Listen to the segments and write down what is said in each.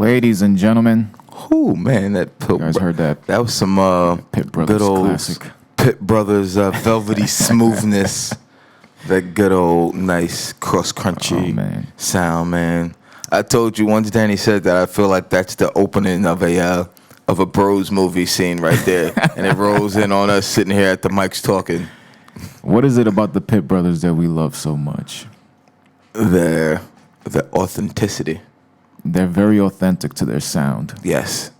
Ladies and gentlemen. Ooh, man, You guys heard that? That was some Pitt Brothers good old classic. Pitt Brothers velvety smoothness. That good old nice cross-country sound, man. I told you once Danny said that I feel like that's the opening of a Bros movie scene right there. And it rolls in on us sitting here at the mics talking. What is it about the Pitt Brothers that we love so much? The authenticity. They're very authentic to their sound. Yes.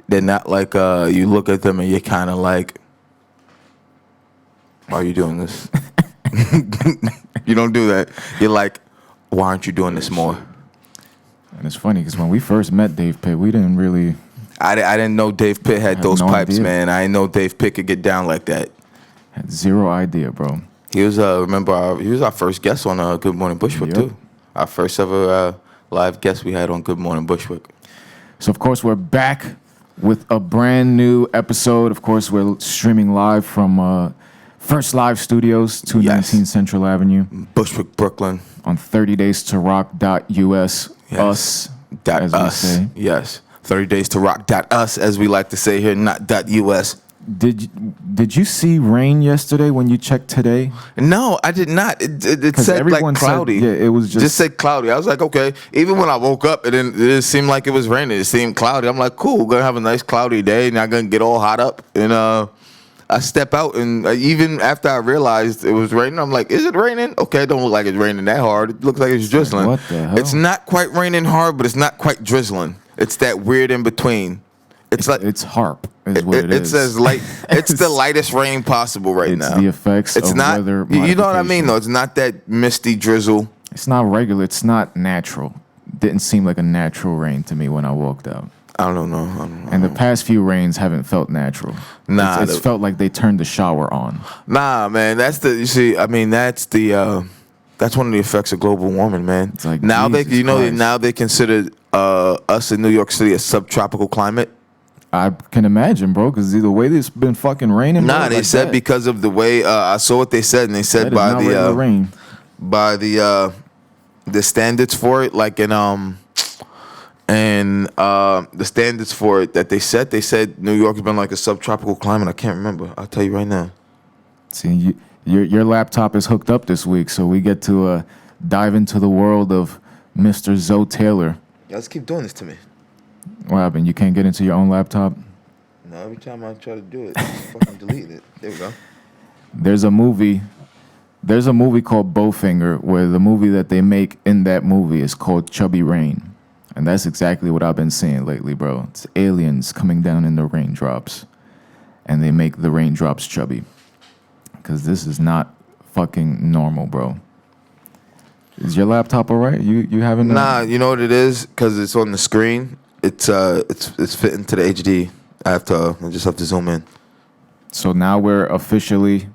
They're not like you look at them and you're kind of like, why are you doing this? You don't do that. You're like, why aren't you doing this more? And it's funny because when we first met Dave Pitt, we didn't really... I didn't know Dave Pitt had those pipes, idea. man. I didn't know Dave Pitt could get down like that. Had zero idea, bro. He was, he was our first guest on Good Morning Bushwick, too. Our first ever live guest we had on Good Morning Bushwick. So, of course, we're back with a brand new episode. Of course, we're streaming live from First Live Studios, 219 Central Avenue. Bushwick, Brooklyn. On 30daystorock.us. Yes. Us, as we say. Yes. 30daystorock.us, as we like to say here, not .us. Did you see rain yesterday when you checked today? No, I did not. It said like cloudy. It was just said cloudy. I was like, okay. Even when I woke up, it didn't seem like it was raining. It seemed cloudy. I'm like, cool. We're gonna have a nice cloudy day. Not gonna get all hot up. And I step out, and even after I realized it was raining, I'm like, is it raining? Okay, it don't look like it's raining that hard. It looks like it's drizzling. What the hell? It's not quite raining hard, but it's not quite drizzling. It's that weird in between. It's like it's HARP. Is what it is. It's as light. It's the lightest rain possible right now. It's the effects of weather. You know what I mean, though. It's not that misty drizzle. It's not regular. It's not natural. Didn't seem like a natural rain to me when I walked out. I don't know. And the past few rains haven't felt natural. Nah, it's felt like they turned the shower on. Nah, man. That's the. You see, I mean, that's the. That's one of the effects of global warming, man. It's like now Jesus Christ. now they consider us in New York City a subtropical climate. I can imagine, bro, because the way it's been fucking raining. Nah, bro, they like said that. because of the way I saw what they said, and they said That is not rain. by the standards for it, like in the standards for it that they said New York has been like a subtropical climate. I can't remember. I'll tell you right now. See, your laptop is hooked up this week, so we get to dive into the world of Mr. Zoe Taylor. Y'all just keep doing this to me. What happened? You can't get into your own laptop? No, every time I try to do it, just fucking delete it. There we go. There's a movie called Bowfinger where the movie that they make in that movie is called Chubby Rain. And that's exactly what I've been seeing lately, bro. It's aliens coming down in the raindrops. And they make the raindrops chubby. Because this is not fucking normal, bro. Is your laptop all right? You haven't? Nah, you know what it is? Because it's on the screen. It's fitting to the HD. I just have to zoom in. So now we're officially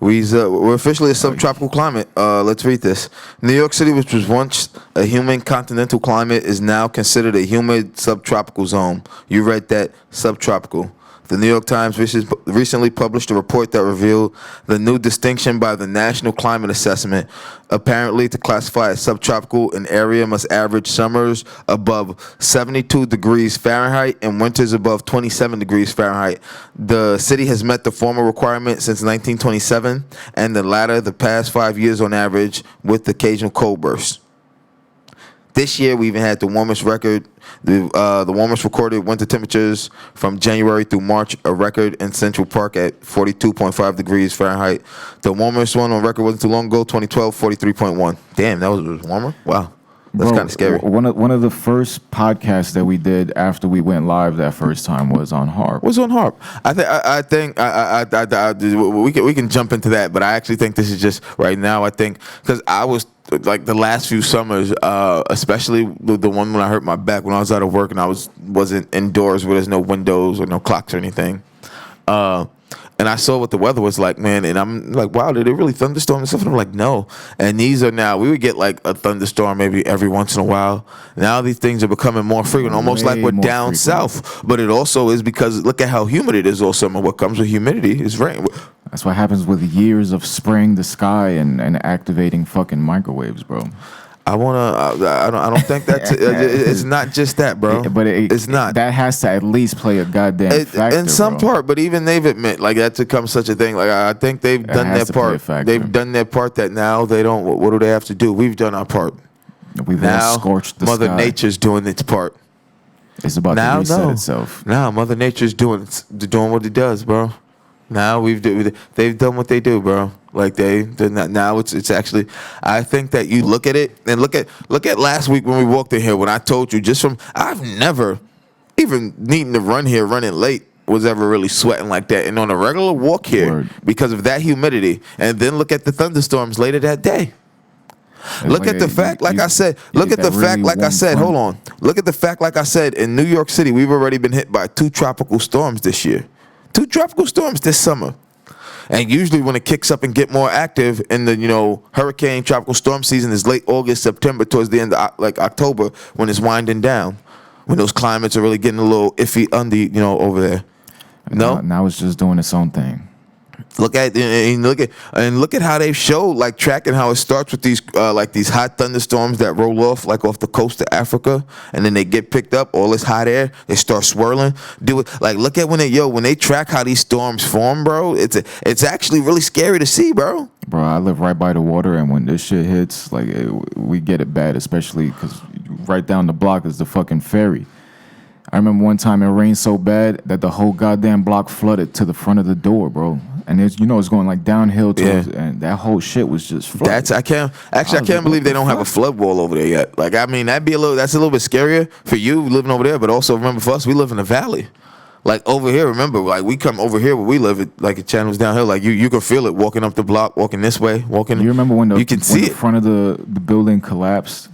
we're officially a subtropical climate. Let's read this. New York City, which was once a humid continental climate, is now considered a humid subtropical zone. You read that, subtropical. The New York Times recently published a report that revealed the new distinction by the National Climate Assessment. Apparently, to classify as subtropical, an area must average summers above 72 degrees Fahrenheit and winters above 27 degrees Fahrenheit. The city has met the former requirement since 1927, and the latter the past 5 years on average, with occasional cold bursts. This year, we even had the warmest record, the warmest recorded winter temperatures from January through March, a record in Central Park at 42.5 degrees Fahrenheit. The warmest one on record wasn't too long ago, 2012, 43.1. Damn, that was warmer? Wow. That's kind of scary. One of the first podcasts that we did after we went live that first time was on HARP. What's on HARP? I think we can jump into that, but I actually think this is just right now. I think because I was like the last few summers, especially the one when I hurt my back when I was out of work and I wasn't indoors where there's no windows or no clocks or anything. And I saw what the weather was like, man, and I'm like, wow, did it really thunderstorm and stuff? And I'm like, no. And these are now, we would get like a thunderstorm maybe every once in a while. Now these things are becoming more frequent, almost like we're down south. But it also is because look at how humid it is all summer. What comes with humidity is rain. That's what happens with years of spraying the sky and activating fucking microwaves, bro. I wanna. I don't think that's. It's not just that, bro. It's not. That has to at least play a goddamn factor, in some bro. part, but even they've admit like that becomes such a thing. Like I think they've done their has to play a part. factor. They've done their part. That now they don't. What do they have to do? We've done our part. We've all Now scorched the Mother sky. Nature's doing its part. It's about Now to reset no. itself. Now Mother Nature's doing what it does, bro. Now they've done what they do, bro. Like they're not, now it's actually. I think that you look at it and look at last week when we walked in here when I told you I've never even needing to run here running late was ever really sweating like that, and on a regular walk here Word. because of that humidity, and then look at the thunderstorms later that day. Look at the fact, like I said. Look at the fact, like I said. Hold on. Look at the fact, like I said. In New York City, we've already been hit by 2 tropical storms this year. 2 tropical storms this summer. And usually when it kicks up and get more active in the, hurricane tropical storm season is late August, September, towards the end of like October when it's winding down, when those climates are really getting a little iffy over there. No, Now it's just doing its own thing. Look at how they show like tracking how it starts with these hot thunderstorms that roll off the coast of Africa, and then they get picked up. All this hot air, they start swirling. Look at when they track how these storms form, bro. It's actually really scary to see, bro. Bro, I live right by the water, and when this shit hits, we get it bad, especially because right down the block is the fucking ferry. I remember one time it rained so bad that the whole goddamn block flooded to the front of the door, bro. And it's going like downhill and that whole shit was just flooded. I can't believe they don't have a flood wall over there yet. Like, I mean, that's a little bit scarier for you living over there, but also remember for us, we live in the valley. Like over here, remember, like we come over here where we live, it channels downhill. Like you can feel it walking up the block, walking this way, walking. You remember when you can see the front of the building collapsed?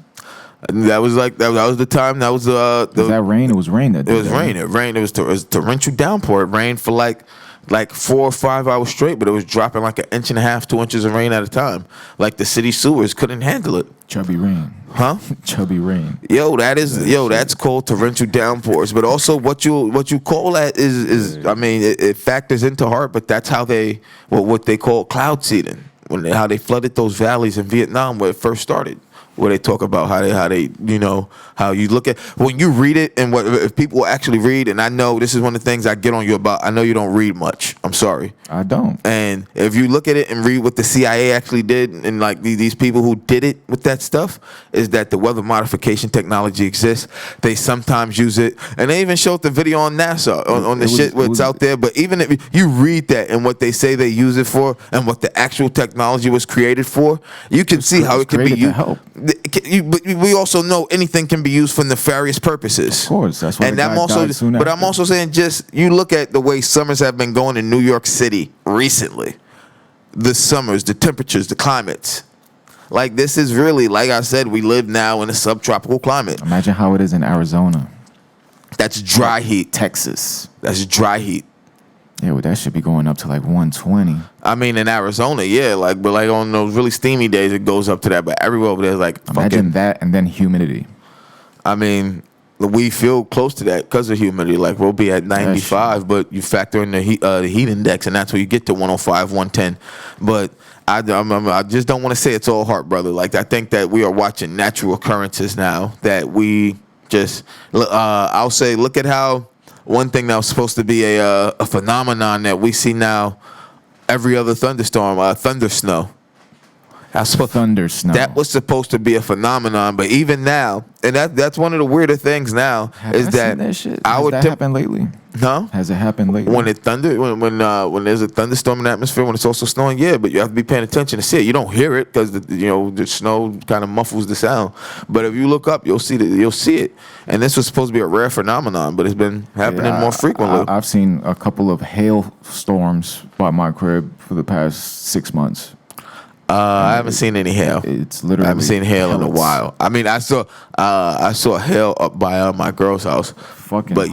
That was the time. That was was that rain? It was rain that day. It was rain. It rained. It was torrential downpour. It rained for like 4 or 5 hours straight, but it was dropping like 1.5 inches, 2 inches of rain at a time. Like the city sewers couldn't handle it. Chubby rain. Huh? Chubby rain. That's called torrential downpours. But also what you call that is I mean it factors into heart, but that's how what they call cloud seeding. How they flooded those valleys in Vietnam where it first started. Where they talk about how you look at when you read it, and what if people actually read. And I know this is one of the things I get on you about. I know you don't read much. I'm sorry. I don't. And if you look at it and read what the CIA actually did, and like these people who did it with that stuff, is that the weather modification technology exists. They sometimes use it, and they even showed the video on NASA on the shit where it's out there. But even if you read that and what they say they use it for, and what the actual technology was created for, you can see how it can be used. But we also know anything can be used for nefarious purposes. Of course, that's why. And I'm also saying, just you look at the way summers have been going in New York City recently. The summers, the temperatures, the climates. Like this is really, like I said, we live now in a subtropical climate. Imagine how it is in Arizona. That's dry heat. Texas. That's dry heat. Yeah, well, that should be going up to like 120. I mean, in Arizona, yeah, but on those really steamy days, it goes up to that. But everywhere over there is like imagine that, and then humidity. I mean, we feel close to that because of humidity. Like we'll be at 95, but you factor in the heat index, and that's where you get to 105, 110. But I just don't want to say it's all heart, brother. Like I think that we are watching natural occurrences now that we just. I'll say, look at how. One thing that was supposed to be a phenomenon that we see now, every other thunderstorm, thunder snow. Thunder snow. That was supposed to be a phenomenon, but even now, and that's one of the weirder things now is that Has that happened lately? No, has it happened lately? When it thunder, when there's a thunderstorm in the atmosphere, when it's also snowing, yeah, but you have to be paying attention to see it. You don't hear it because the snow kind of muffles the sound. But if you look up, you'll see it. And this was supposed to be a rare phenomenon, but it's been happening more frequently. I've seen a couple of hail storms by my crib for the past 6 months. I haven't seen any hail. It's literally. I haven't seen hail in a while. I mean, I saw hail up by my girl's house. Fucking. But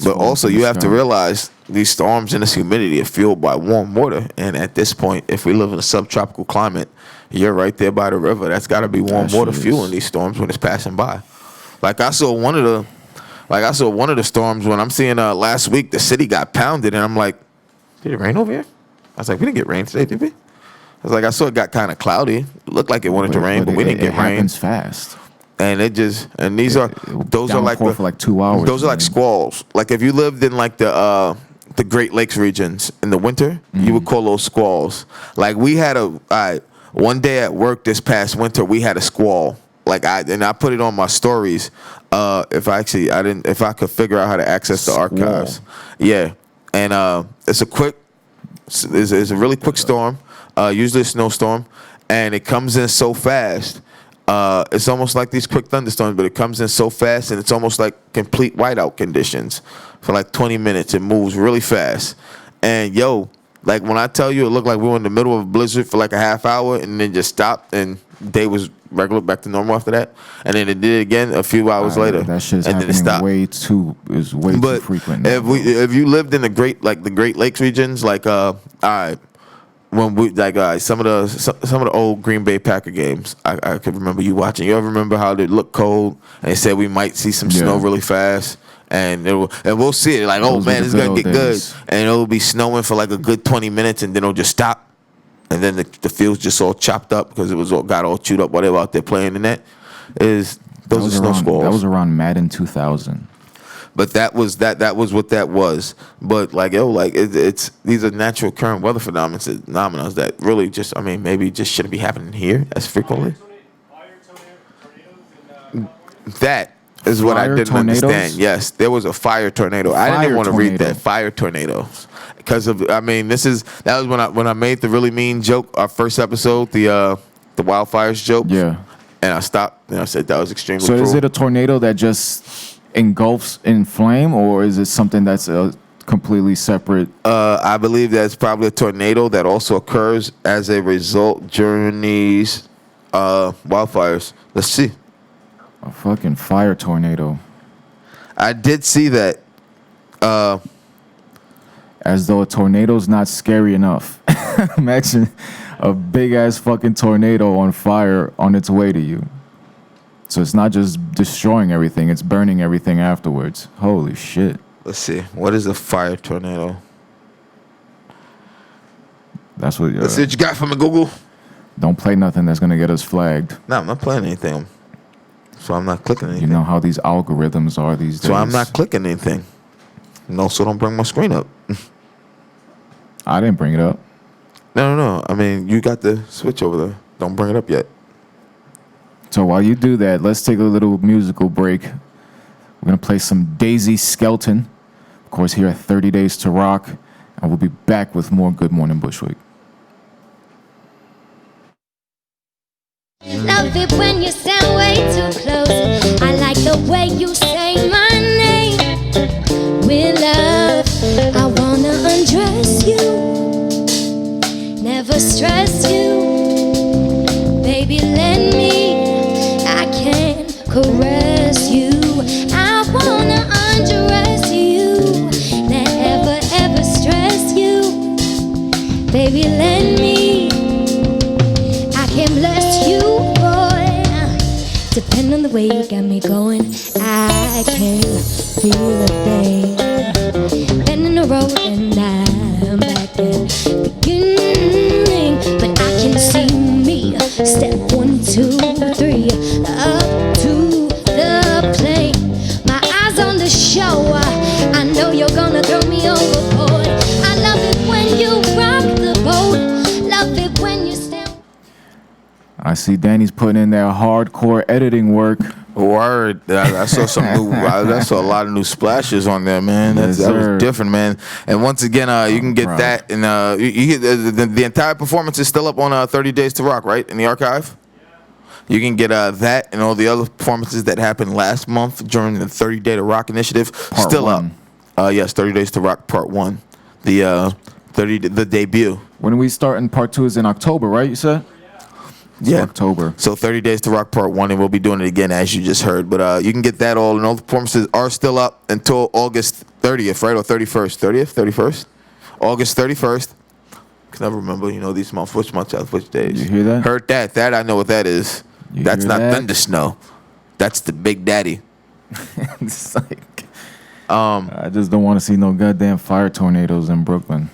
also you have to realize these storms and this humidity are fueled by warm water. And at this point, if we live in a subtropical climate, you're right there by the river. That's got to be warm water fueling these storms when it's passing by. Like I saw one of the storms when I'm seeing last week the city got pounded, and I'm like, did it rain over here? I was like, we didn't get rain today, did we? Cause like I saw it got kind of cloudy. It looked like it wanted to rain, but we didn't get It rain. happens fast. And these are those are like Downpour for like 2 hours. those are like squalls. Like if you lived in like the Great Lakes regions in the winter, you would call those squalls. Like we had one day at work this past winter, we had a squall. Like I put it on my stories. If I could figure out how to access the archives. Yeah, and it's a really quick storm. Usually a snowstorm, and it comes in so fast. It's almost like these quick thunderstorms, but it comes in so fast, and it's almost like complete whiteout conditions for like 20 minutes. It moves really fast, and like when I tell you, it looked like we were in the middle of a blizzard for like a half hour, and then just stopped, and day was regular, back to normal after that, and then it did again a few hours later. That shit's and then it happening stopped. way too frequent. Now, If you lived in the Great Lakes regions, like all right. When we some of the old Green Bay Packer games, I could remember you watching. You ever remember how they looked cold and they said we might see some snow really fast, and we'll see it like, oh man, it's gonna get good, and it'll be snowing for like a good 20 minutes, and then it'll just stop, and then the field's just all chopped up because got all chewed up while they were out there playing in that. Those are snow squalls. That was around Madden 2000. But that was what that was. But it's these are natural current weather phenomena that really maybe just shouldn't be happening here as frequently. That is what I didn't understand. Yes, there was a fire tornado. I didn't even want to read that. Fire tornadoes. Because of that was when I made the really mean joke, our first episode, the wildfires joke. Yeah. And I stopped and I said that was extremely cruel. So is it a tornado that just engulfs in flame, or is it something that's a completely separate? I believe that's probably a tornado that also occurs as a result during these wildfires. Let's see. A fucking fire tornado. I did see that. As though a tornado's not scary enough. Imagine a big ass fucking tornado on fire on its way to you. So it's not just destroying everything, it's burning everything afterwards. Holy shit. Let's see. What is a fire tornado? That's what. Let's see what you got from the Google. Don't play nothing that's gonna get us flagged. No, I'm not playing anything. So I'm not clicking anything. You know how these algorithms are these days. So I'm not clicking anything. No, so don't bring my screen up. I didn't bring it up. No. I mean, you got the switch over there. Don't bring it up yet. So while you do that, let's take a little musical break. We're going to play some Daisy Skelton, of course, here at 30 Days to Rock. And we'll be back with more Good Morning Bushwick. Love it when you stand way too close. I like the way you say my name. With love, I wanna undress you, never stress you. Baby, let me, I can caress you. I wanna undress you, never ever stress you. Baby, let me, I can bless you, boy. Depending on the way you got me going, I can feel the pain. Bending the road and I'm back at the beginning, but I can see me. Step 1, 2, 3, up to the plane. My eyes on the show. I know you're gonna throw me overboard. I love it when you rock the boat. Love it when you stand. I see Danny's putting in there hardcore editing work. Word. I saw some new. I saw a lot of new splashes on there, man. That was different, man. And once again, you can get that, and you get the entire performance is still up on 30 Days to Rock, right, in the archive. You can get that and all the other performances that happened last month during the 30 Day to Rock initiative Part still 1. Up. Yes, 30 Days to Rock Part 1, the debut. When we start in Part 2 is in October, right? You said. Yeah, October. So 30 Days to Rock Part 1, and we'll be doing it again, as you just heard. But you can get that all, and all the performances are still up until August 30th, right? Or 31st? 30th? 31st? August 31st. I can never remember, these months, which days. You hear that? Heard that. That I know what that is. That's not thunder snow. That's the Big Daddy. It's like, I just don't want to see no goddamn fire tornadoes in Brooklyn.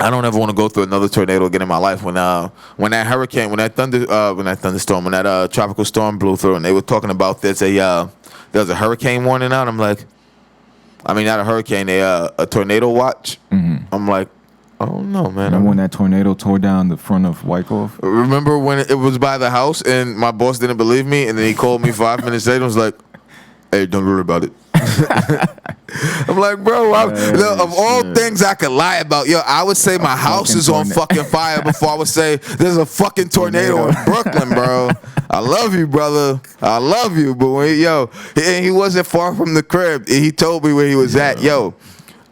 I don't ever want to go through another tornado again in my life. When that hurricane, when that thunderstorm, when that tropical storm blew through, and they were talking about there's a hurricane warning out. I'm like, I mean, not a hurricane, a tornado watch. Mm-hmm. I'm like, oh no, man. Remember when that tornado tore down the front of Wyckoff? Remember when it was by the house and my boss didn't believe me, and then he called me 5 minutes later and was like, hey, don't worry about it. I'm like, bro, of all things I could lie about, yo, I would say my house is on fucking fire before I would say there's a fucking tornado in Brooklyn, bro. I love you, brother. I love you, but he wasn't far from the crib. He told me where he was at. Yo,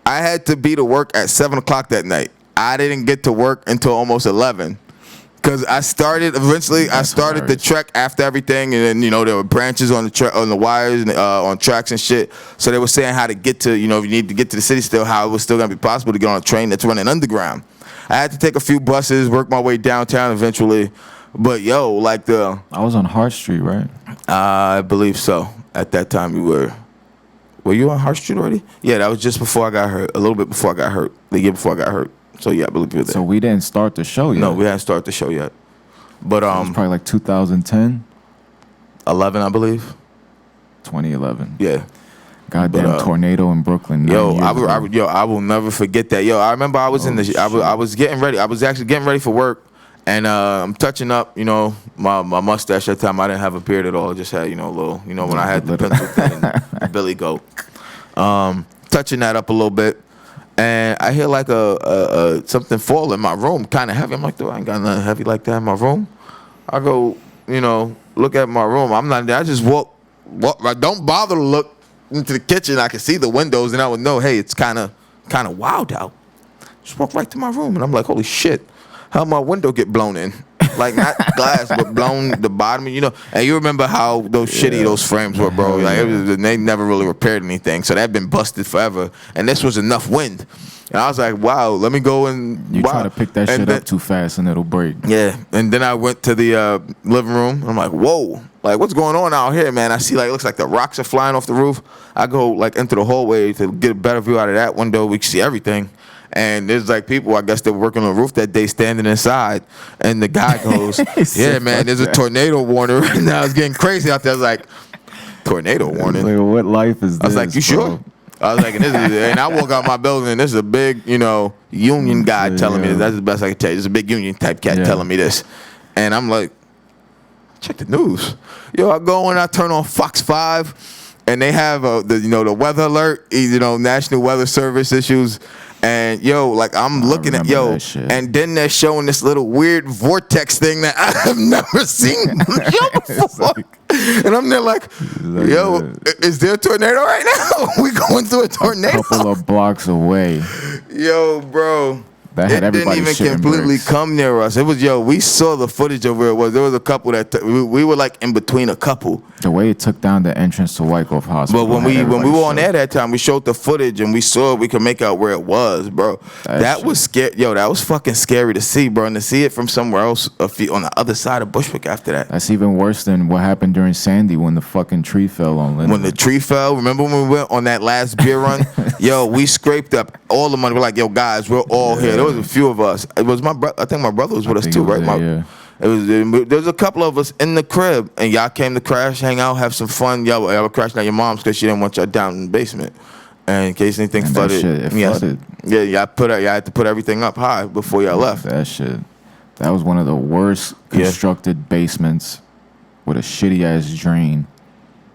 I had to be to work at 7 o'clock that night. I didn't get to work until almost 11. Because I started the trek after everything, and then there were branches on the wires and on tracks and shit. So they were saying how to get to if you need to get to the city still, how it was still gonna be possible to get on a train that's running underground. I had to take a few buses, work my way downtown eventually. But I was on Hart Street, right? I believe so. At that time you were. Were you on Hart Street already? Yeah, that was just before I got hurt. A little bit before I got hurt. The year before I got hurt. So yeah, I believe you were there. So we didn't start the show yet. No, we hadn't started the show yet. But it was probably like 2010, 11, I believe. 2011. Yeah. Goddamn tornado in Brooklyn. I will never forget that. Yo, I remember I was I was getting ready. I was actually getting ready for work, and I'm touching up. My mustache at the time. I didn't have a beard at all. I just had a little. When I had the pencil thin and the Billy Goat. Touching that up a little bit. And I hear like a something fall in my room, kind of heavy. I'm like, dude, I ain't got nothing heavy like that in my room. I go, look at my room. I'm not there. I just walk. I don't bother to look into the kitchen. I can see the windows, and I would know, hey, it's kind of wild out. Just walk right to my room, and I'm like, holy shit, how my window get blown in? Like not glass, but blown the bottom. And you remember how those frames were, bro. Like they never really repaired anything, so that been busted forever. And this was enough wind, and I was like, wow, let me go and. You try to pick that shit up too fast, and it'll break. Yeah, and then I went to the living room. I'm like, whoa, like what's going on out here, man? I see it looks like the rocks are flying off the roof. I go into the hallway to get a better view out of that window. We can see everything. And there's people, I guess they were working on the roof that day, standing inside. And the guy goes, yeah, man, there's a tornado warning right now. It's getting crazy out there. I was like, tornado warning? Like, what life is this? I was like, you sure? I was like, and I walk out my building, and this is a big, union guy telling me this. That's the best I can tell you. It's a big union type cat telling me this. And I'm like, check the news. Yo, I go and I turn on Fox 5, and they have the weather alert, National Weather Service issues. And I'm looking at and then they're showing this little weird vortex thing that I have never seen before. And I'm there like, is there a tornado right now? We going through a tornado? A couple of blocks away. Yo, bro. That had everybody didn't even completely come near us. It was, we saw the footage of where it was. There was a couple that we were in between a couple. The way it took down the entrance to Wyckoff Hospital. But when we were on air that time, we showed the footage and we saw we could make out where it was, bro. That was scary. Yo, that was fucking scary to see, bro. And to see it from somewhere else on the other side of Bushwick after that. That's even worse than what happened during Sandy when the fucking tree fell on Linwood. When the tree fell, remember when we went on that last beer run? Yo, we scraped up all the money. We're like, yo, guys, we're all here. There was a few of us. It was my brother. I think my brother was with us too, right? There was a couple of us in the crib, and y'all came to crash, hang out, have some fun. Y'all were crashing at your mom's because she didn't want y'all down in the basement, and in case anything flooded. Flooded. Yeah, y'all had to put everything up high before y'all left. That was one of the worst constructed basements with a shitty ass drain.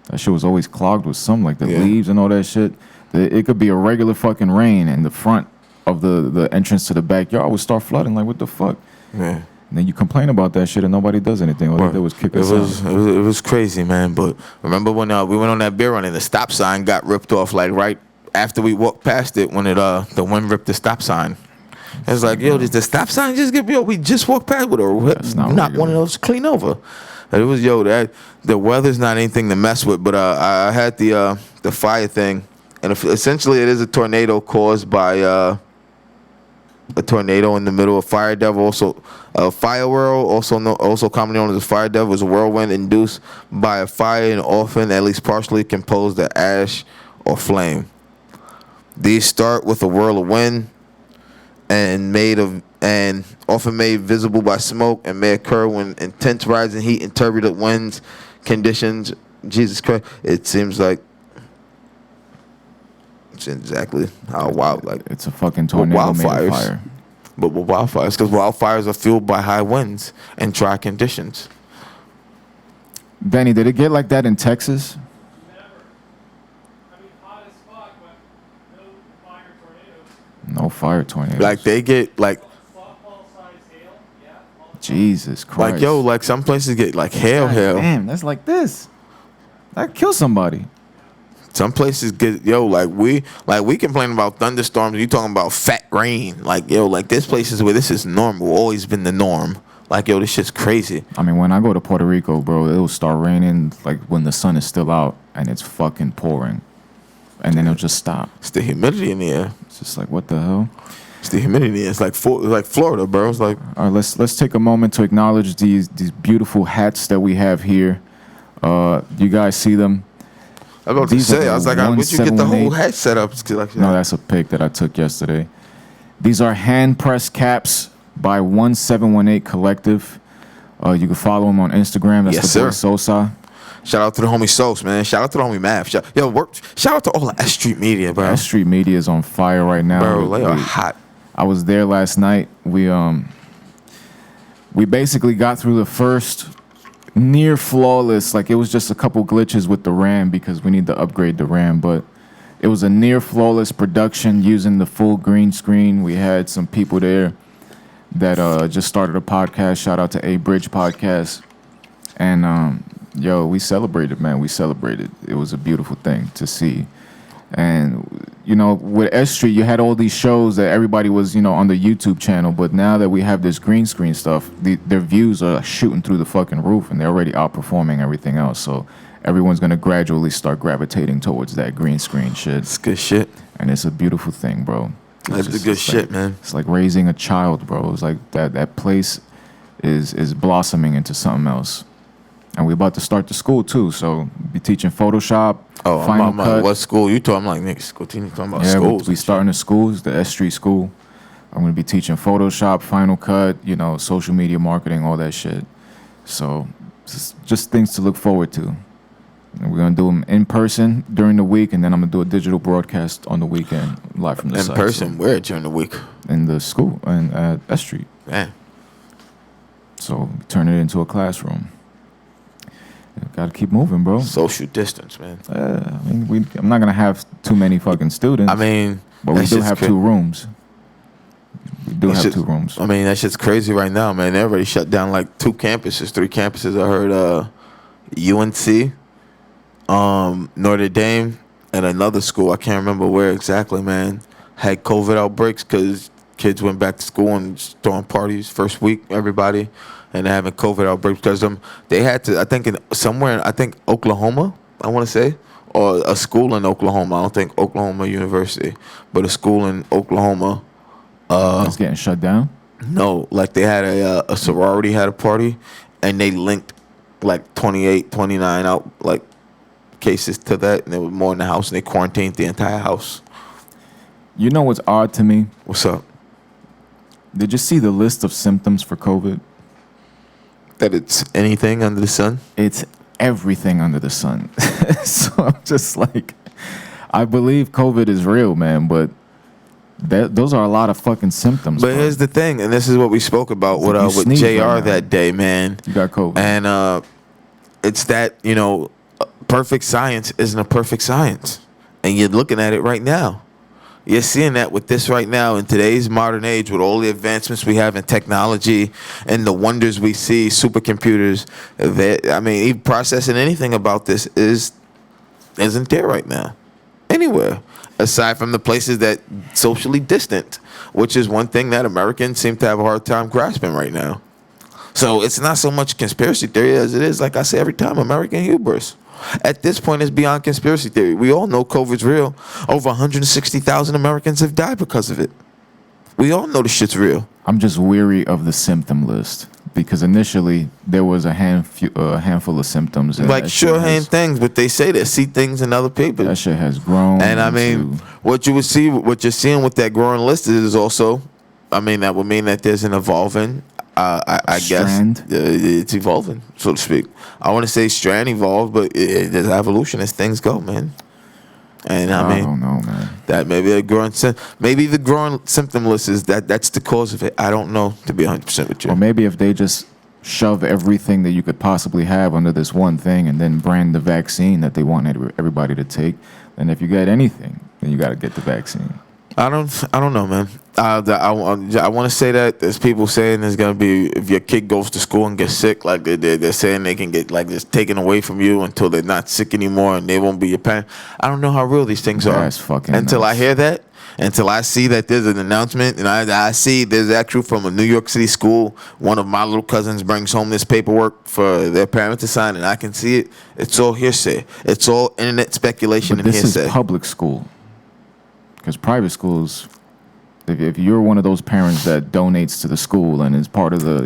That shit was always clogged with something like the leaves and all that shit. It could be a regular fucking rain, and the front of the entrance to the backyard would start flooding. Like, what the fuck? Yeah. And then you complain about that shit and nobody does anything. All they did was kick us out. It was crazy, man. But remember when we went on that beer run and the stop sign got ripped off right after we walked past it when the wind ripped the stop sign. It was like, yo, did the stop sign just get we just walked past with not one of those clean over. It was that the weather's not anything to mess with. But I had the fire thing, and essentially it is a tornado caused by a tornado in the middle of fire devil. Also a fire whirl, also commonly known as a fire devil, is a whirlwind induced by a fire and often at least partially composed of ash or flame. These start with a whirl of wind and often made visible by smoke and may occur when intense rising heat and turbulent winds conditions. Jesus Christ, it seems like it's exactly how It's a fucking tornado made of fire. But with wildfires, because wildfires are fueled by high winds and dry conditions. Benny, did it get like that in Texas? Never. I mean, hot as fuck, but no fire tornadoes. No fire tornadoes. Like they get like Softball-sized hail, yeah. Jesus Christ. like yo, like some places get like hail. Damn, that's like this. That kill somebody. Some places get like we complain about thunderstorms. You talking about fat rain? Like yo, like this place is where this is normal. Always been the norm. Like yo, this shit's crazy. I mean, when I go to Puerto Rico, bro, it'll start raining like when the sun is still out and it's fucking pouring, and then it'll just stop. It's the humidity in the air. It's just like, what the hell? It's the humidity in the air. It's like Florida, bro. It's like All right, let's take a moment to acknowledge these beautiful hats that we have here. You guys see them? I was about These to are say, the I was like, where'd you get the whole 1718? hat set up? Like, No, that's a pic that I took yesterday. These are hand pressed caps by 1718 Collective. You can follow him on Instagram. That's Yes, the boy sir. Sosa. Shout out to the homie Sos, man. Shout out to the homie Mav. Shout out to all the S Street Media, bro. S Street Media is on fire right now. Bro, they are hot. I was there last night. We basically got through the first near flawless. Like it was just a couple glitches with the RAM because we need to upgrade the RAM, but it was a near flawless production using the full green screen. We had some people there that just started a podcast. Shout out to A Bridge Podcast. And we celebrated, man. We celebrated. It was a beautiful thing to see. And you know, with S Street, you had all these shows that everybody was, on the YouTube channel. But now that we have this green screen stuff, their views are shooting through the fucking roof, and they're already outperforming everything else. So everyone's gonna gradually start gravitating towards that green screen shit. It's good shit. And it's a beautiful thing, bro. That's the good shit, man. It's like raising a child, bro. It's like that place is blossoming into something else. And we're about to start the school too, so be teaching Photoshop, Final I'm Cut. like, what school you talking? I'm like, nigga, school. You talking about Yeah, schools? we starting the schools, the S Street School. I'm gonna be teaching Photoshop, Final Cut, social media marketing, all that shit. So just things to look forward to. And we're gonna do them in person during the week, and then I'm gonna do a digital broadcast on the weekend, live from the In site. person, where during the week? So, in the school and at S Street. Man, So turn it into a classroom. Got to keep moving, bro. social distance, man. I mean, I'm not gonna have too many fucking students. I mean, but we that do shit's have cra- 2 rooms. We do that have shit- 2 rooms. I mean, that shit's crazy right now, man. They already shut down like 2 campuses, 3 campuses. I heard UNC, Notre Dame, and another school. I can't remember where exactly, man. Had COVID outbreaks because kids went back to school and just throwing parties first week, everybody, and having COVID outbreaks because they had to. I think I think Oklahoma, I want to say, or a school in Oklahoma. I don't think Oklahoma University, but a school in Oklahoma. It's getting shut down. No, like they had a sorority had a party, and they linked like 28, 29 out like cases to that, and there was more in the house, and they quarantined the entire house. You know what's odd to me? What's up? Did you see the list of symptoms for COVID? That it's anything under the sun? It's everything under the sun. So I'm just like, I believe COVID is real, man, but those are a lot of fucking symptoms. But bro. here's the thing, and this is what we spoke about It's like you with sneeze JR right now. that day, man. You got COVID. And it's that, perfect science isn't a perfect science. And you're looking at it right now. You're seeing that with this right now in today's modern age with all the advancements we have in technology and the wonders we see, supercomputers. Even processing anything about this isn't there right now. Anywhere. Aside from the places that socially distant, which is one thing that Americans seem to have a hard time grasping right now. So it's not so much conspiracy theory as it is, like I say every time, American hubris. At this point, it's beyond conspiracy theory. We all know COVID's real. Over 160,000 Americans have died because of it. We all know the shit's real. I'm just weary of the symptom list because initially there was a handful of symptoms. And Like that shit shorthand things, but they say they see things in other people. That shit has grown. And I mean, into- what you're seeing with that growing list is also I mean, that would mean that there's an evolving. I guess Strand? it's evolving, so to speak. I want to say strand evolved, but there's evolution as things go, man. And I I mean, don't know, man. that maybe maybe the growing symptom list is that's the cause of it. I don't know, to be 100% with you. Or maybe if they just shove everything that you could possibly have under this one thing and then brand the vaccine that they want everybody to take, then if you get anything, then you got to get the vaccine. I don't know, man. I want to say that there's people saying there's gonna be, if your kid goes to school and gets sick, like they're saying they can get like just taken away from you until they're not sick anymore and they won't be your parent. I don't know how real these things are That's fucking until I nuts. hear that. Until I see that there's an announcement and I see there's actually from a New York City school, one of my little cousins brings home this paperwork for their parents to sign and I can see it. It's all hearsay. It's all internet speculation But and this hearsay. is public school. Because private schools, if you're one of those parents that donates to the school and is part of the,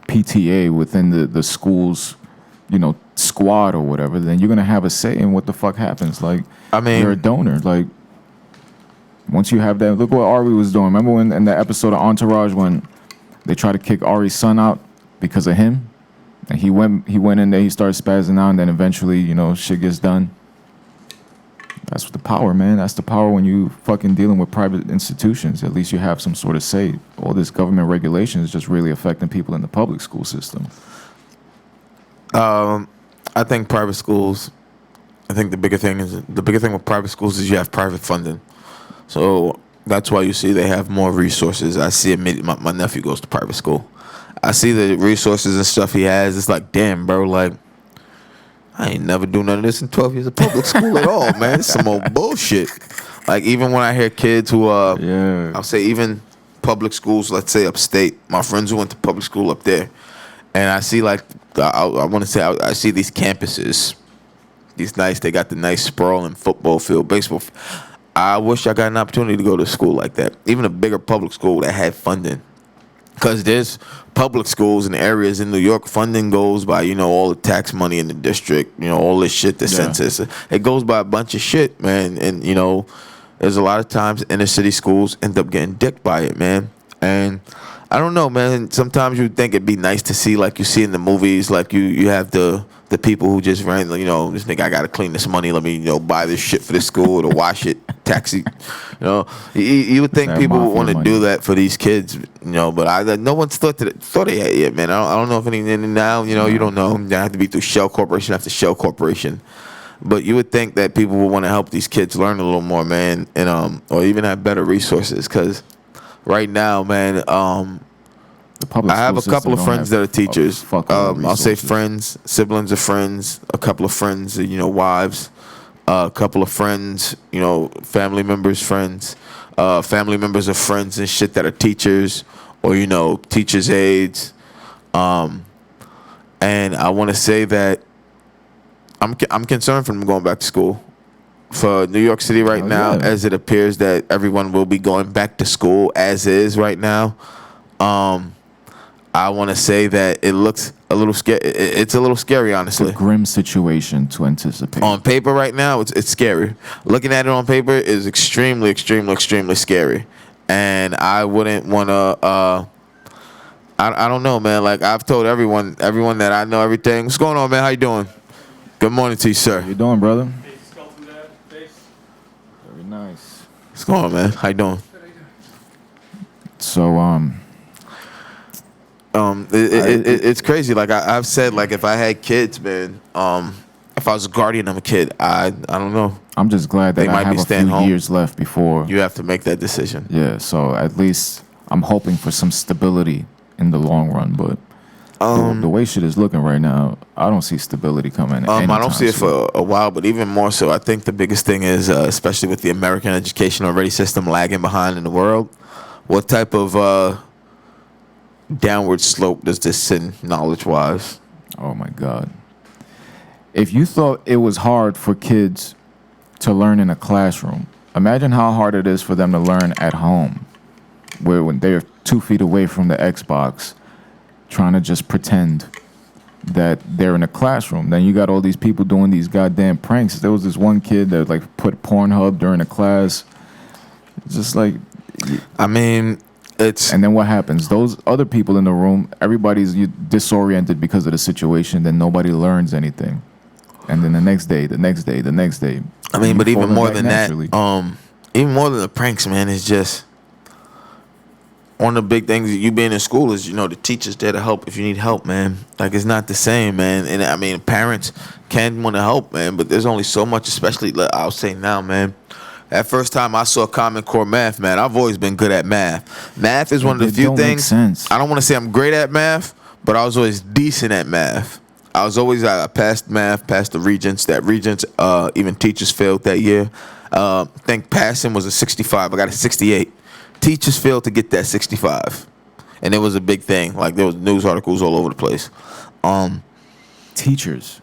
PTA within the school's, squad or whatever, then you're going to have a say in what the fuck happens. Like, I mean- you're a donor. Like, once you have that, look what Ari was doing. Remember when in the episode of Entourage when they tried to kick Ari's son out because of him? And he went in there, he started spazzing out, and then eventually, shit gets done. That's the power, man. That's the power when you fucking dealing with private institutions. At least you have some sort of say. All this government regulation is just really affecting people in the public school system. I think private schools. I think the bigger thing with private schools is you have private funding, so that's why you see they have more resources. I see it. My nephew goes to private school. I see the resources and stuff he has. It's like, damn, bro, like I ain't never do none of this in 12 years of public school at all, man. It's some old bullshit. Like even when I hear kids who Yeah. I'll say even public schools, let's say upstate. My friends who went to public school up there, and I see like I want to say I see these campuses, they got the nice sprawling football field, baseball. I wish I got an opportunity to go to school like that, even a bigger public school that had funding, because there's public schools in areas in New York. Funding goes by all the tax money in the district, all this shit, the census. It goes by a bunch of shit, man, and there's a lot of times inner city schools end up getting dicked by it, man. And I don't know, man. Sometimes you think it'd be nice to see, like you see in the movies, like you have the people who just ran, this nigga, I gotta clean this money. Let me, buy this shit for this school to wash it, taxi. You would think That people would mafia want to money. do that for these kids, but no one's thought it yet, man. I don't know if any now, you don't know. You have to be through shell corporation after shell corporation. But you would think that people would want to help these kids learn a little more, man, and or even have better resources. Because right now, man, The public I have a school couple system of don't friends have that are teachers. a fuckload of I'll say resources. friends, siblings of friends, a couple of friends, wives, a couple of friends, family members, friends, family members of friends and shit that are teachers or, teachers' aides. And I want to say that I'm concerned for them going back to school. For New York City right Oh, now, yeah. as it appears that everyone will be going back to school as is right now. I want to say that it looks a little scary. It's a little scary, It's honestly. a grim situation to anticipate. On paper right now, it's scary. Looking at it on paper is extremely, extremely, extremely scary. And I wouldn't want to, I don't know, man. Like I've told everyone that I know everything. What's going on, man? How you doing? Good morning to you, sir. How you doing, brother? Hey, Skelton, Dad. Face. Very nice. What's going on, man? How you doing? So, It's crazy. Like I've said, like if I had kids, man, if I was a guardian of a kid, I don't know. I'm just glad that They I might be have a staying few home. years left before. You have to make that decision. Yeah, so at least I'm hoping for some stability in the long run. But the way shit is looking right now, I don't see stability coming. I don't anytime see it soon. for a while, but even more so, I think the biggest thing is, especially with the American education already system lagging behind in the world, what type of downward slope does this send knowledge-wise? Oh my God. If you thought it was hard for kids to learn in a classroom, imagine how hard it is for them to learn at home, where when they're 2 feet away from the Xbox, trying to just pretend that they're in a classroom. Then you got all these people doing these goddamn pranks. There was this one kid that like put Pornhub during a class. It's just like, I mean, It's And then what happens? Those other people in the room, everybody's disoriented because of the situation. Then nobody learns anything. And then the next day, the next day, the next day. I mean, you but even falling more back than naturally. that, even more than the pranks, man, it's just one of the big things that you being in school is, the teacher's there to help if you need help, man. Like, it's not the same, man. And I mean, parents can want to help, man, but there's only so much, especially, I'll say now, man. That first time I saw Common Core math, man, I've always been good at math. Math is one of the It few don't make things. sense. I don't want to say I'm great at math, but I was always decent at math. I passed math, passed the Regents. That Regents, even teachers failed that year. I think passing was a 65. I got a 68. Teachers failed to get that 65. And it was a big thing. Like, there was news articles all over the place. Teachers.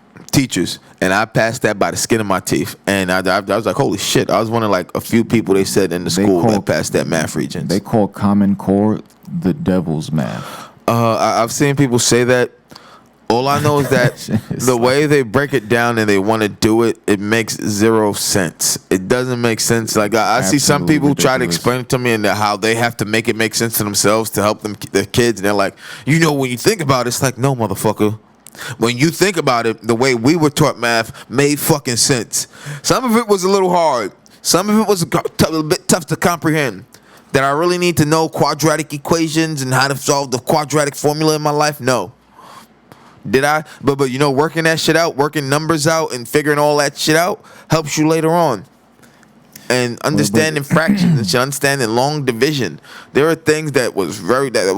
And I passed that by the skin of my teeth. And I was like, holy shit. I was one of like a few people they said in the school that passed that math Regents. They call Common Core the devil's math. I've seen people say that. All I know is that the way they break it down and they want to do it, it makes zero sense. It doesn't make sense. Like, I see some Absolutely people try to ridiculous. explain it to me and how they have to make it make sense to themselves to help them, their kids. And they're like, when you think about it, it's like, no, motherfucker. When you think about it, the way we were taught math made fucking sense. Some of it was a little hard. Some of it was a bit tough to comprehend. That I really need to know quadratic equations and how to solve the quadratic formula in my life? No. Did I? But working that shit out, working numbers out and figuring all that shit out helps you later on. And understanding fractions and shit, understanding long division. There are things that were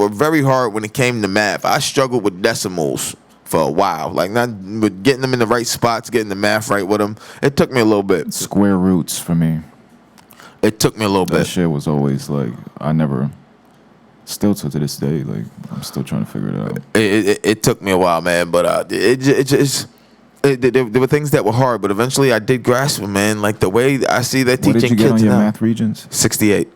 very hard when it came to math. I struggled with decimals for a while. Like, not with getting them in the right spots, getting the math right with them. It took me a little bit. Square roots for me. It took me a little That bit. shit was always like, still to this day, like, I'm still trying to figure it out. It took me a while, man, but there were things that were hard, but eventually I did grasp them, man. Like, the way I see that What teaching did you get kids on your now. math Regents? 68.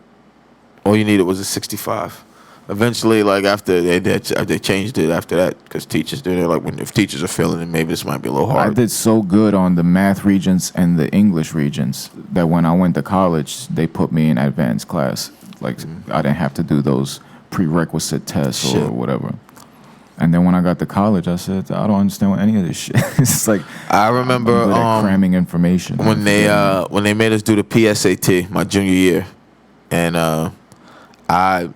All you needed was a 65. Eventually, like, after they changed it after that, because teachers do it. Like, if teachers are feeling it, maybe this might be a little hard. I did so good on the math Regents and the English Regents that when I went to college, they put me in advanced class. Like, I didn't have to do those prerequisite tests Shit. or whatever. And then when I got to college, I said, I don't understand any of this shit. It's like, I remember I'm good at cramming information. when they made us do the PSAT my junior year, and I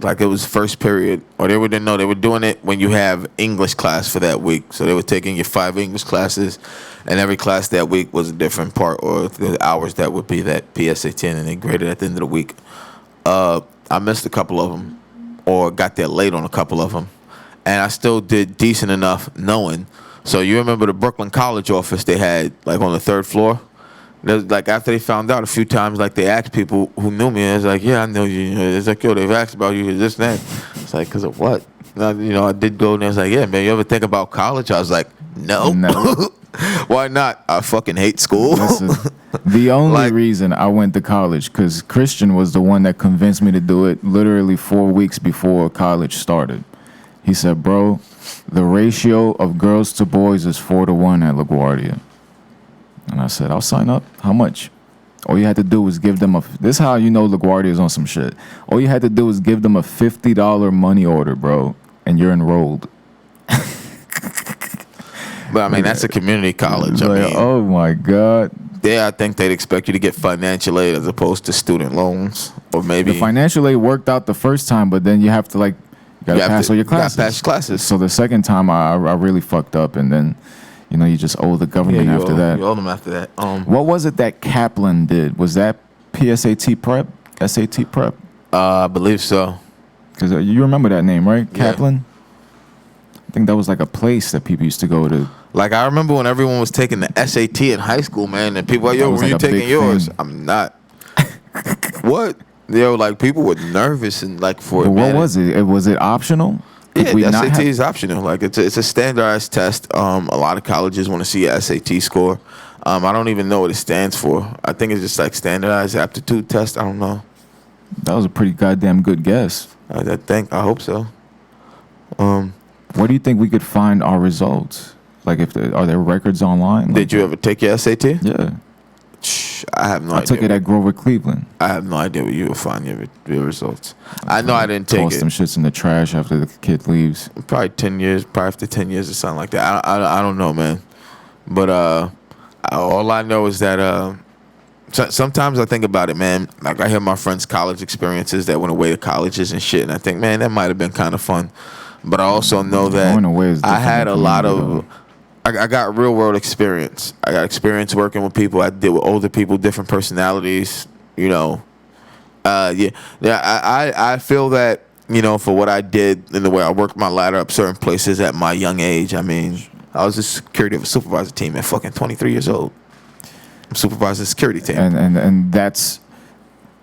like, it was first period, or they were doing it when you have English class for that week. So they were taking your 5 English classes, and every class that week was a different part, or the hours that would be that PSAT, and they graded at the end of the week. I missed a couple of them, or got there late on a couple of them, and I still did decent enough knowing. So you remember the Brooklyn College office they had, like, on the 3rd floor? Like, after they found out a few times, like, they asked people who knew me, and it's like, yeah, I know you. It's like, yo, they've asked about you, this and that. It's like, because of what? And I did go, and it's like, yeah, man, you ever think about college? I was like, no. Why not? I fucking hate school. Listen, the only Like- reason I went to college, because Christian was the one that convinced me to do it literally 4 weeks before college started. He said, bro, the ratio of girls to boys is 4-1 at LaGuardia. And I said, I'll sign up. How much? All you had to do was give them this is how you know LaGuardia is on some shit. All you had to do was give them a $50 money order, bro, and you're enrolled. But, I mean, that's a community college. It's I like, mean, oh my God. I think they'd expect you to get financial aid as opposed to student loans, or maybe The financial aid worked out the first time, but then you have to, like, you gotta pass all your classes. Pass classes. So the second time I really fucked up, and then, you just owe the government after that. You owe them after that. What was it that Kaplan did? Was that PSAT prep? SAT prep? I believe so. Because you remember that name, right? Yeah. Kaplan? I think that was like a place that people used to go to. Like, I remember when everyone was taking the SAT in high school, man, and people were like, That yo, was were like you a taking big yours? thing. I'm not. What? Yo, like, people were nervous and, like, for it, But man. what was it? Was it optional? Could Yeah, we the not SAT have- is optional. Like, it's a standardized test. A lot of colleges want to see your SAT score. I don't even know what it stands for. I think it's just like standardized aptitude test. I don't know. That was a pretty goddamn good guess. I hope so. Where do you think we could find our results? Like, are there records online? Like, Did you ever take your SAT? Yeah. I have no I idea. took it at Grover Cleveland. I have no idea where you will find your results. I know I didn't take Toss it. them shits in the trash after the kid leaves. Probably 10 years, probably after 10 years or something like that. I don't know, man. But all I know is that sometimes I think about it, man. Like I hear my friends' college experiences that went away to colleges and shit, and I think, man, that might have been kind of fun. But I also know that Going away is I different had than a lot community, of. I got real world experience. I got experience working with people. I deal with older people, different personalities. You know, I feel that, you know, for what I did and the way I worked my ladder up certain places at my young age. I mean, I was a security of a supervisor team at fucking 23 years old. I'm supervising a security team. And that's,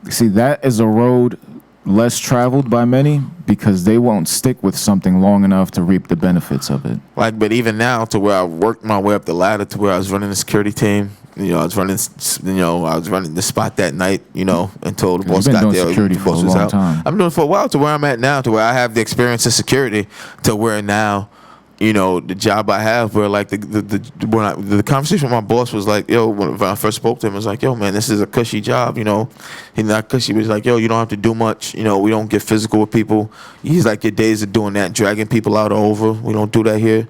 see, that is a road less traveled by many because they won't stick with something long enough to reap the benefits of it. Like, but even now, to where I worked my way up the ladder to where I was running the security team. You know, I was running the spot that night. You know, until the boss You've been got doing there. security the for a boss was long out. time. I'm doing it for a while to where I'm at now, to where I have the experience in security, to where now, you know, the job I have, where like the conversation with my boss was like, yo, when I first spoke to him, it was like, yo, man, this is a cushy job, you know. He's not cushy, but he's like, yo, you don't have to do much, you know. We don't get physical with people. He's like, your days of doing that, dragging people out are over. We don't do that here.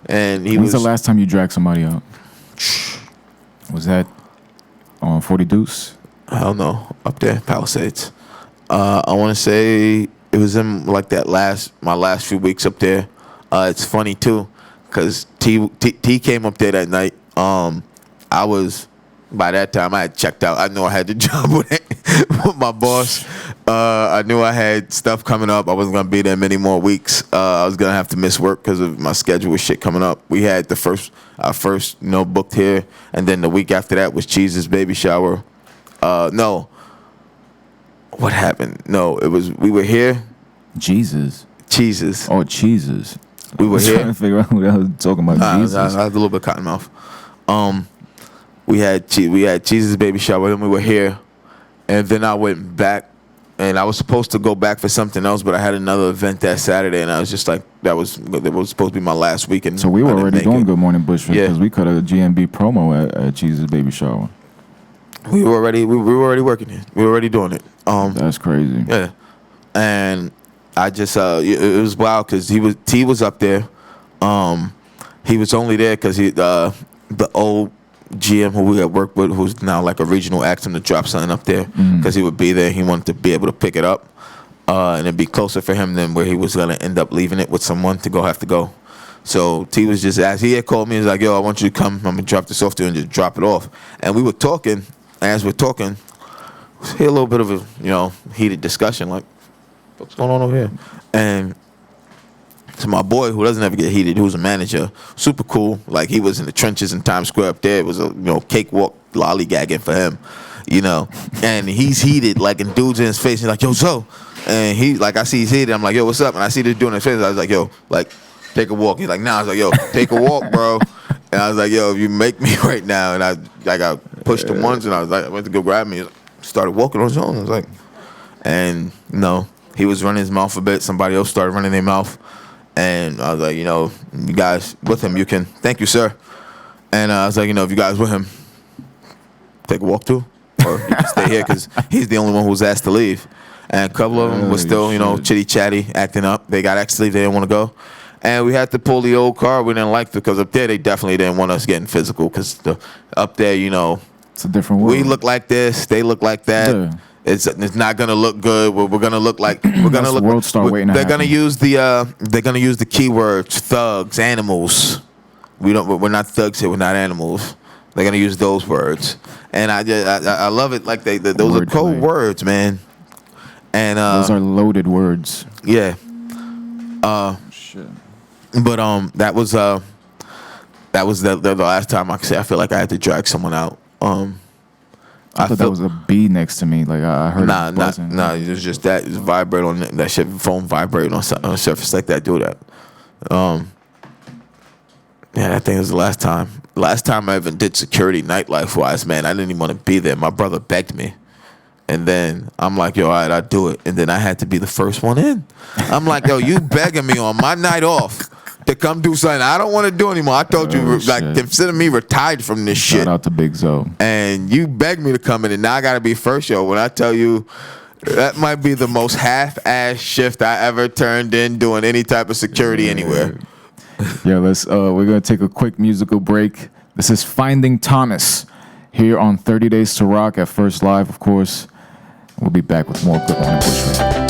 And he When's was the last time you dragged somebody out? Was that on 40 Deuce? I don't know, up there, Palisades. I want to say it was in like my last few weeks up there. It's funny too, cause T came up there that night. I was, by that time I had checked out. I knew I had the job with my boss. I knew I had stuff coming up. I wasn't gonna be there many more weeks. I was gonna have to miss work because of my schedule with shit coming up. We had our first, you know, booked here, and then the week after that was Cheese's baby shower. No, what happened? No, we were here. Jesus. Cheese's. Oh, cheeses. We were I was here. trying to figure out who the hell was talking about Jesus. I had a little bit of cotton mouth. We had Cheese's baby shower, and we were here, and then I went back, and I was supposed to go back for something else, but I had another event that Saturday, and I was just like, that was supposed to be my last weekend. So we were already doing Good Morning Bushwick Yeah. because we cut a GMB promo at Jesus' baby shower. We were already working it. We were already doing it. That's crazy. Yeah, and I just it was wild because T was up there. He was only there because the old GM who we had worked with, who's now like a regional, asked him to drop something up there because he would be there. He wanted to be able to pick it up, and it'd be closer for him than where he was gonna end up leaving it with someone to have to go. So T was just asked. He had called me. He's like, "Yo, I want you to come. I'm gonna drop this off there and just drop it off." And we were talking. As we're talking, hear a little bit of a heated discussion, like, what's going on over here? And to my boy, who doesn't ever get heated, who's a manager, super cool. Like, he was in the trenches in Times Square up there. It was a cakewalk lollygagging for him, And he's heated, like, and dudes in his face. He's like, yo, so, and he like, I see he's heated. I'm like, yo, what's up? And I see this dude in his face. I was like, yo, like, take a walk. He's like, nah. I was like, yo, take a walk, bro. And I was like, yo, if you make me right now, and I pushed him once, and I was like, I went to go grab me. He started walking on his own. I was like, and he was running his mouth a bit. Somebody else started running their mouth. And I was like, you guys with him, you can, thank you, sir. And I was like, if you guys with him, take a walk too. Or you can stay here because he's the only one who was asked to leave. And a couple of them were still, chitty chatty, acting up. They got asked to leave, they didn't want to go. And we had to pull the old car. We didn't like it because up there they definitely didn't want us getting physical because up there, it's a different world. we look like this, they look like that. Yeah. It's not gonna look good. We're gonna look like we're gonna That's look. world star waiting to They're gonna happen. use the keywords thugs, animals. We're not thugs here. We're not animals. They're gonna use those words, and I love it. Like those are cold Wordplay. words, man. And Those are loaded words. yeah. Shit. But that was the last time I could say I feel like I had to drag someone out. I thought that was a bee next to me. Like I heard it buzzing. Nah. It was just that. It's vibrate on that shit. Phone vibrating on a surface like that. Do that. Yeah, I think it was the last time. Last time I even did security nightlife wise, man. I didn't even want to be there. My brother begged me. And then I'm like, yo, all right, I'll do it. And then I had to be the first one in. I'm like, yo, you begging me on my night off. to come do something I don't want to do anymore. I told you, like, shit. consider me retired from this shit. Shout out to Big Zo. And you begged me to come in, and now I gotta be first, yo. When I tell you, that might be the most half-ass shift I ever turned in doing any type of security anywhere. Yeah, we're gonna take a quick musical break. This is Finding Thomas here on 30 Days to Rock at First Live, of course. We'll be back with more Good Morning Bushwick.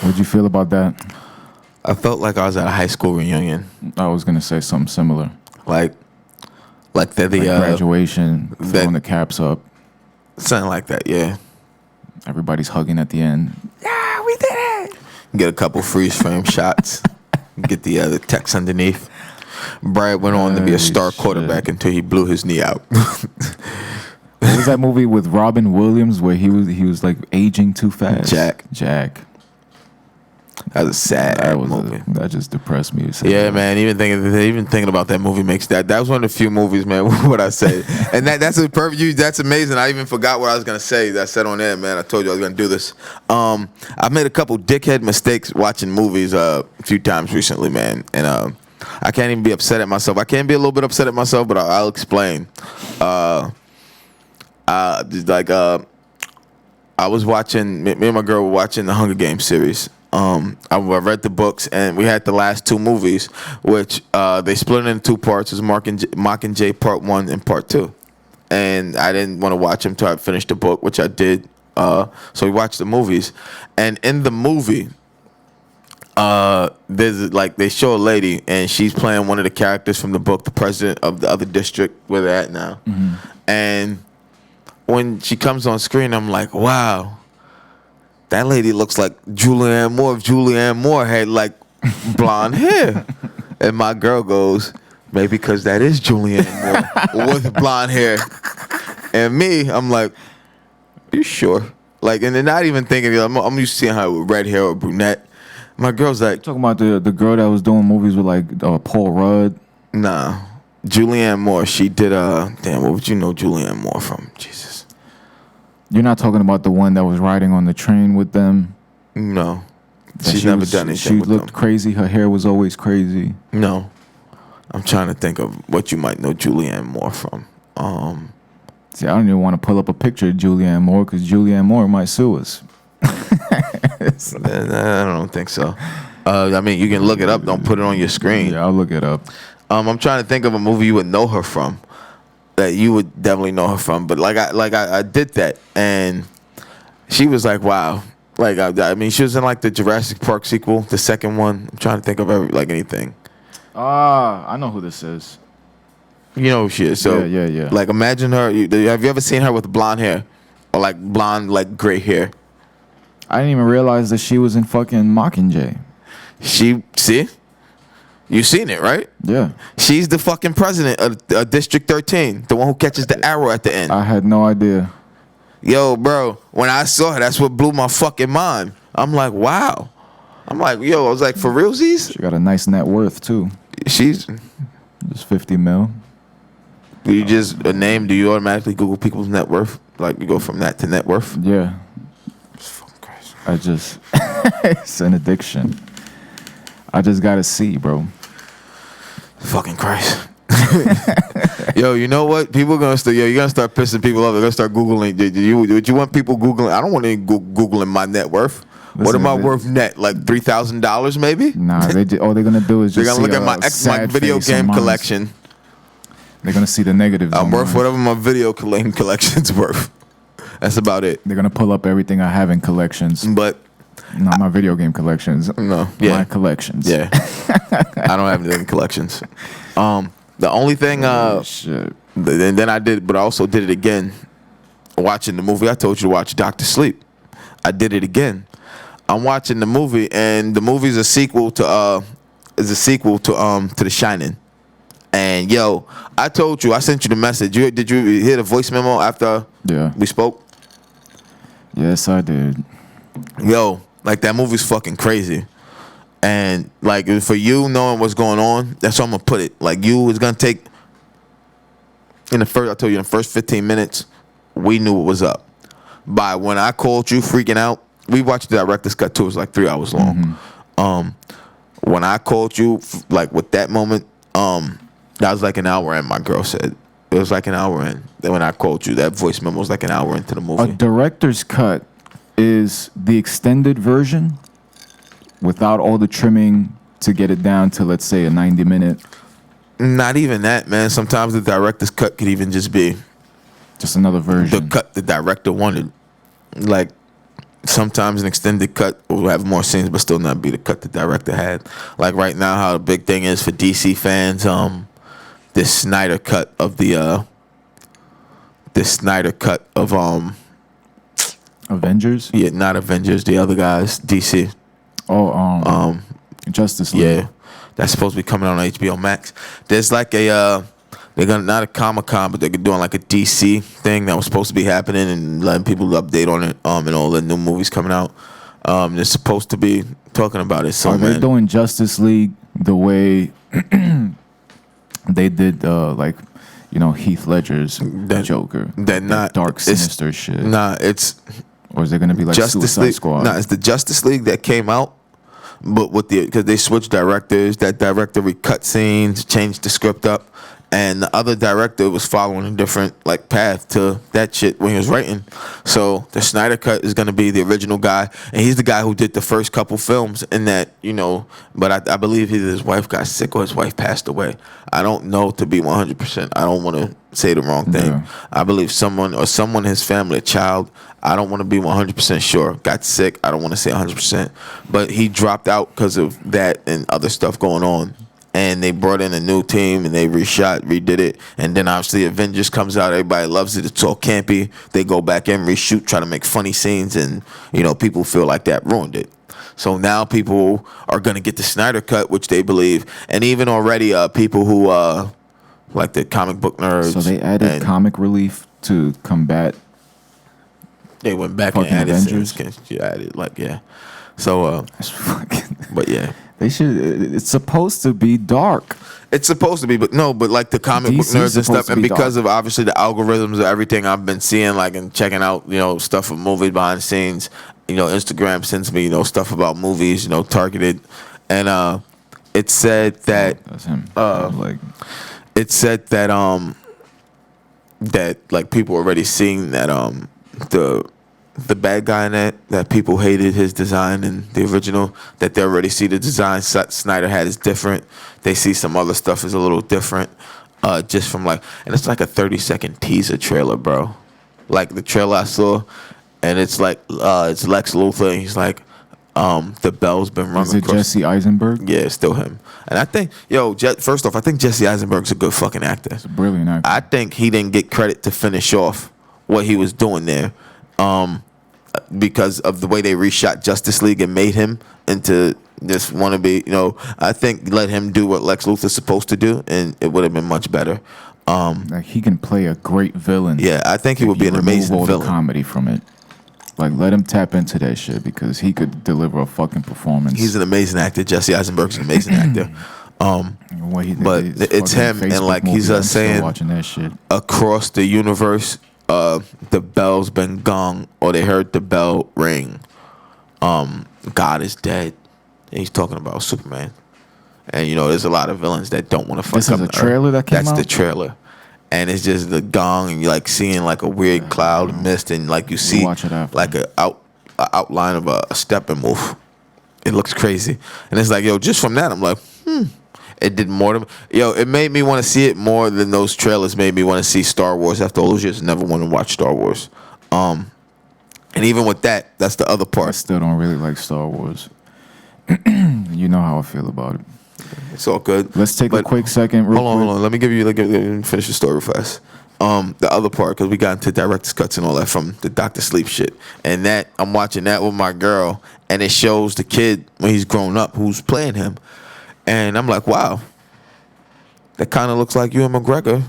What'd you feel about that? I felt like I was at a high school reunion. I was gonna say something similar. Like they're the Graduation, throwing the caps up. something like that, yeah. Everybody's hugging at the end. Yeah, we did it. Get a couple freeze frame shots. Get the text underneath. Brad went on to be a star quarterback until he blew his knee out. What was that movie with Robin Williams where he was like aging too fast? Jack. That was a sad movie. That just depressed me. Yeah, man. Even thinking about that movie makes that was one of the few movies, man. What I say, and that's a perfect. That's amazing. I even forgot what I was gonna say. That I said on there, man. I told you I was gonna do this. I made a couple dickhead mistakes watching movies a few times recently, man, and I can't even be upset at myself. I can be a little bit upset at myself, but I'll explain. I was watching. Me and my girl were watching the Hunger Games series. I read the books, and we had the last two movies, which they split it into two parts. It was Mockingjay Part 1 and Part 2. And I didn't want to watch them until I finished the book, which I did. So we watched the movies. And in the movie, there's like they show a lady, and she's playing one of the characters from the book, the president of the other district where they're at now. Mm-hmm. And when she comes on screen, I'm like, wow. That lady looks like Julianne Moore if Julianne Moore had like blonde hair. And my girl goes, maybe because that is Julianne Moore with blonde hair. And me, I'm like, you sure? Like, and they're not even thinking, I'm used to seeing her with red hair or brunette. My girl's like, talking about the girl that was doing movies with like Paul Rudd. Nah, Julianne Moore. She did damn, what would you know Julianne Moore from? Jesus. You're not talking about the one that was riding on the train with them? No. She's never done anything with them. She looked crazy. Her hair was always crazy. No. I'm trying to think of what you might know Julianne Moore from. See, I don't even want to pull up a picture of Julianne Moore because Julianne Moore might sue us. I don't think so. I mean, you can look it up. Don't put it on your screen. Yeah, I'll look it up. I'm trying to think of a movie you would know her from. That you would definitely know her from, but I did that, and she was like, "Wow!" Like I mean, she was in like the Jurassic Park sequel, the second one. I'm trying to think of anything. I know who this is. You know who she is. So yeah. Like imagine her. Have you ever seen her with blonde hair, or like blonde like gray hair? I didn't even realize that she was in fucking Mockingjay. See. You seen it, right? Yeah. She's the fucking president of District 13, the one who catches the arrow at the end. I had no idea. Yo, bro, when I saw her, that's what blew my fucking mind. I'm like, wow. I'm like, yo, I was like, for realsies? She got a nice net worth, too. She's... Just 50 mil. Do you just, a name, do you automatically Google people's net worth? Like, you go from that to net worth? Yeah. It's fucking crazy. It's an addiction. I just gotta see, bro. Fucking Christ. Yo, you know what? People are gonna start. You're gonna start pissing people off. They're gonna start Googling. Would you want people Googling? I don't want any Googling my net worth. What am I Listen, worth net? Like $3,000 maybe? Nah, all they're gonna do is They're just gonna look see at my a sad video face on game mine. collection. They're gonna see the negatives. I'm on worth mine. whatever my video game collection's worth. That's about it. They're gonna pull up everything I have in collections, But not my video game collections. no, My yeah, collections. yeah. I don't have any collections. The only thing, Shit. and then I did, but I also did it again. Watching the movie, I told you to watch Doctor Sleep. I did it again. I'm watching the movie, and the movie is a sequel to The Shining. And yo, I told you, I sent you the message. Did you hear the voice memo after Yeah. we spoke? Yes, I did. Yo, like that movie's fucking crazy. And like for you knowing what's going on, that's how I'm gonna put it. Like you was gonna take I told you in the first 15 minutes, we knew what was up. By when I called you freaking out, we watched the director's cut too. It was like 3 hours long. When I called you, like with that moment, that was like an hour in. My girl said it was like an hour in. Then when I called you, that voice memo was like an hour into the A movie. director's cut is the extended version without all the trimming to get it down to, let's say, a 90-minute. Not even that, man. Sometimes the director's cut could even just be Just another the version. cut the director wanted. Like sometimes an extended cut will have more scenes, but still not be the cut the director had. Like right now, how the big thing is for DC fans, this Snyder cut of Avengers? yeah, not Avengers, the other guys, DC. Oh, Justice League. Yeah, that's supposed to be coming out on HBO Max. There's like a they're gonna not a Comic-Con, but they're doing like a DC thing that was supposed to be happening and letting people update on it. And all the new movies coming out. They're supposed to be talking about it. So Are they man, doing Justice League the way they did, Heath Ledger's Joker? that not dark, it's- sinister shit. Nah, it's Or is it going to be like Justice Suicide League. Squad? Nah, it's the Justice League that came out, but because they switched directors, that director recut scenes, changed the script up, and the other director was following a different like path to that shit when he was writing. So the Snyder cut is gonna be the original guy, and he's the guy who did the first couple films in that, But I believe either his wife got sick or his wife passed away. I don't know to be 100%. I don't want to say the wrong thing. Yeah. I believe someone in his family, a child. I don't want to be 100% sure. Got sick. I don't want to say 100%, but he dropped out because of that and other stuff going on. And they brought in a new team and they redid it. And then obviously Avengers comes out. Everybody loves it. It's all campy. They go back and reshoot, try to make funny scenes. And, people feel like that ruined it. So now people are going to get the Snyder cut, which they believe. And even already people who, like the comic book nerds. So they added and comic relief to combat. they went back and fucking added Avengers? scenes. Yeah, added, yeah. So, That's fucking. but yeah. They should. It's supposed to be dark. It's supposed to be, but like the comic book DC's nerds and supposed stuff, to and be because dark. of obviously the algorithms of everything I've been seeing, like and checking out, stuff of movies behind the scenes. Instagram sends me, stuff about movies, targeted, and it said that That's him. it said that that like people already seeing that the bad guy in that people hated his design in the original, that they already see the design Snyder had is different. They see some other stuff is a little different, just from and it's like a 30-second teaser trailer, bro. Like the trailer I saw, and it's like it's Lex Luthor, and he's like, the bell's been rung Is it across. Jesse Eisenberg? Yeah, it's still him. And I think, first off, I think Jesse Eisenberg's a good fucking actor. It's a brilliant actor. I think he didn't get credit to finish off what he was doing there, because of the way they reshot Justice League and made him into this wannabe. I think let him do what Lex Luthor's supposed to do, and it would have been much better. Like he can play a great villain. Yeah, I think he if would be you an remove amazing all villain. the comedy from it. Like let him tap into that shit because he could deliver a fucking performance. He's an amazing actor. Jesse Eisenberg's an amazing actor. What he did, but his it's fucking him, and, Facebook like, he's, movie, I'm still saying- watching that shit. Across the universe, the bell's been gong, or they heard the bell ring. God is dead. And he's talking about Superman. And there's a lot of villains that don't want to fuck This up is a the trailer Earth. that came That's out? the trailer. And it's just the gong, and you're like seeing like a weird cloud mist, and like you see watch it after. like an outline of a Steppenwolf. It looks crazy, and it's like, yo, just from that, I'm like, It did more to yo. It made me want to see it more than those trailers made me want to see Star Wars. After all those years, never want to watch Star Wars. And even with that, that's the other I part. still don't really like Star Wars. You know how I feel about it. It's all good. Let's take a But quick second. Real hold quick. on. Let me finish the story fast. The other part, because we got into director's cuts and all that from the Dr. Sleep shit, and that I'm watching that with my girl, and it shows the kid when he's grown up who's playing him, and I'm like, wow, that kind of looks like Ewan McGregor.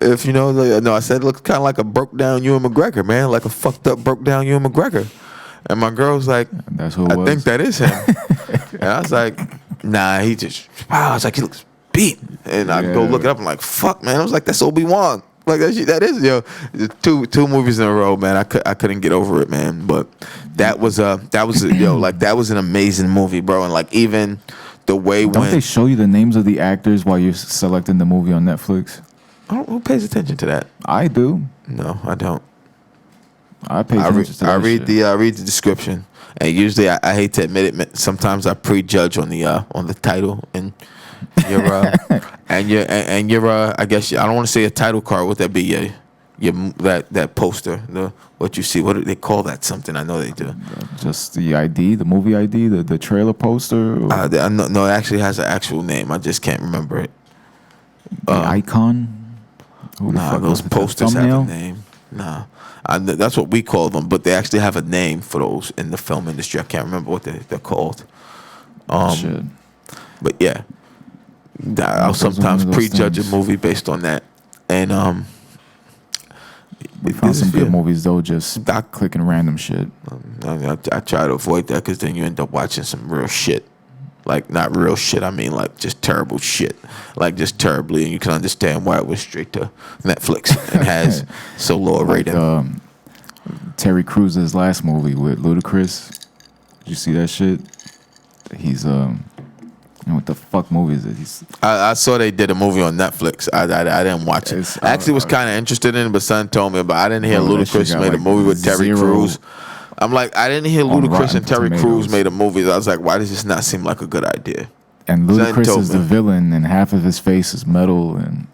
If you know, no, I said it looks kind of like a broke down Ewan McGregor, man, like a fucked up broke down Ewan McGregor, and my girl's like, That's who it I was. think that is him, and I was like, nah, he just wow, I was like, he looks beat, and I go Yeah. look it up. I'm like, fuck, man. I was like, that's Obi-Wan. Like that shit, that is, yo, two movies in a row, man. I couldn't get over it, man. But that was yo, like that was an amazing movie, bro. And like even the way Don't when they show you the names of the actors while you're selecting the movie on Netflix? who pays attention to that? I do. No, I don't. I pay I attention to that shit. read the description, and usually I hate to admit it. Sometimes I prejudge on the title and your and your I guess I don't want to say a title card. What that be? Your that poster, what you see. What do they call that? Something I know they do. Just the ID, the movie ID, the trailer poster, or No, it actually has an actual name. I just can't remember it. the icon. Who the Nah, fuck those knows? The posters have thumbnail? a name. Nah, that's what we call them, but they actually have a name for those in the film industry. I can't remember what they're called. Shit. But yeah, I'll Those are one sometimes of those prejudge a things. movie based on that, and We found some good yeah. movies though, just clicking random shit. I try to avoid that because then you end up watching some real shit. Like, not real shit, I mean, like, just terrible shit. Like, just terribly, and you can understand why it went straight to Netflix and has so low a Like rating. Terry Cruz's last movie with Ludacris. Did you see that shit? He's what the fuck movie is it? He's I saw they did a movie on Netflix. I didn't watch it. It's, I actually was kind of interested in it, but son told me about it. I didn't hear Bro, that shit Ludacris got, made a like, movie with Terry 0 Crews. I'm like, I didn't hear on Ludacris Rotten and Terry Tomatoes. Crews made a movie. I was like, why does this not seem like a good idea? and Son Ludacris told is the me. villain, and half of his face is metal, and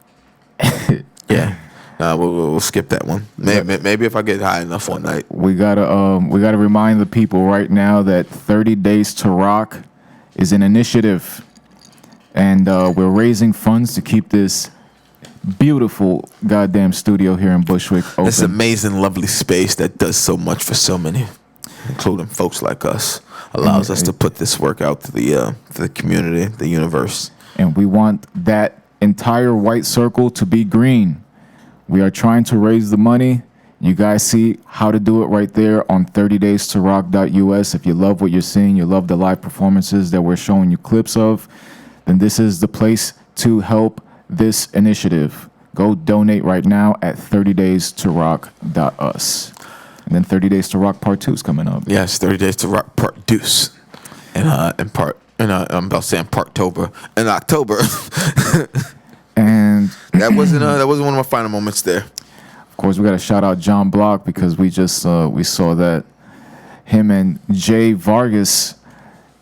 Yeah. We'll skip that one. Maybe if I get high enough one night. we gotta remind the people right now that 30 Days to Rock is an initiative, and we're raising funds to keep this beautiful goddamn studio here in Bushwick open. This amazing, lovely space that does so much for so many, including folks like us, allows us to put this work out to the community, the universe. And we want that entire white circle to be green. We are trying to raise the money. You guys see how to do it right there on 30daystoRock.us. If you love what you're seeing, you love the live performances that we're showing you clips of, then this is the place to help this initiative. Go donate right now at 30daystoRock.us. And then 30 Days to Rock Part 2 is coming up. Yes, 30 Days to Rock Part Deuce, and I'm about saying Parttober in October. And that wasn't one of my final moments there. of course, we got to shout out John Block because we just we saw that him and Jay Vargas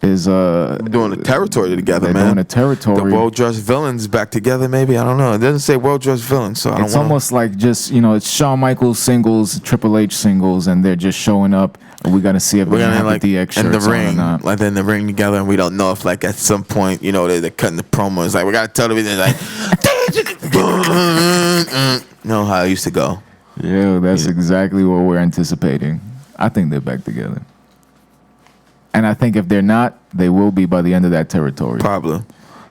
is Doing a territory together, they're man. doing a territory. The World Dress Villains back together, maybe. I don't know. It doesn't say World Dress Villains, so I don't It's wanna- almost like just, it's Shawn Michaels singles, Triple H singles, and they're just showing up. And we got to see if We're we're going to gonna have like the DX in the shirts on or ring, not. like they're in the ring together, and we don't know if like at some point, they're cutting the promo. It's like we gotta tell everything like, know how it used to go. Yeah, that's exactly what we're anticipating. I think they're back together. And I think if they're not, they will be by the end of that territory. Probably.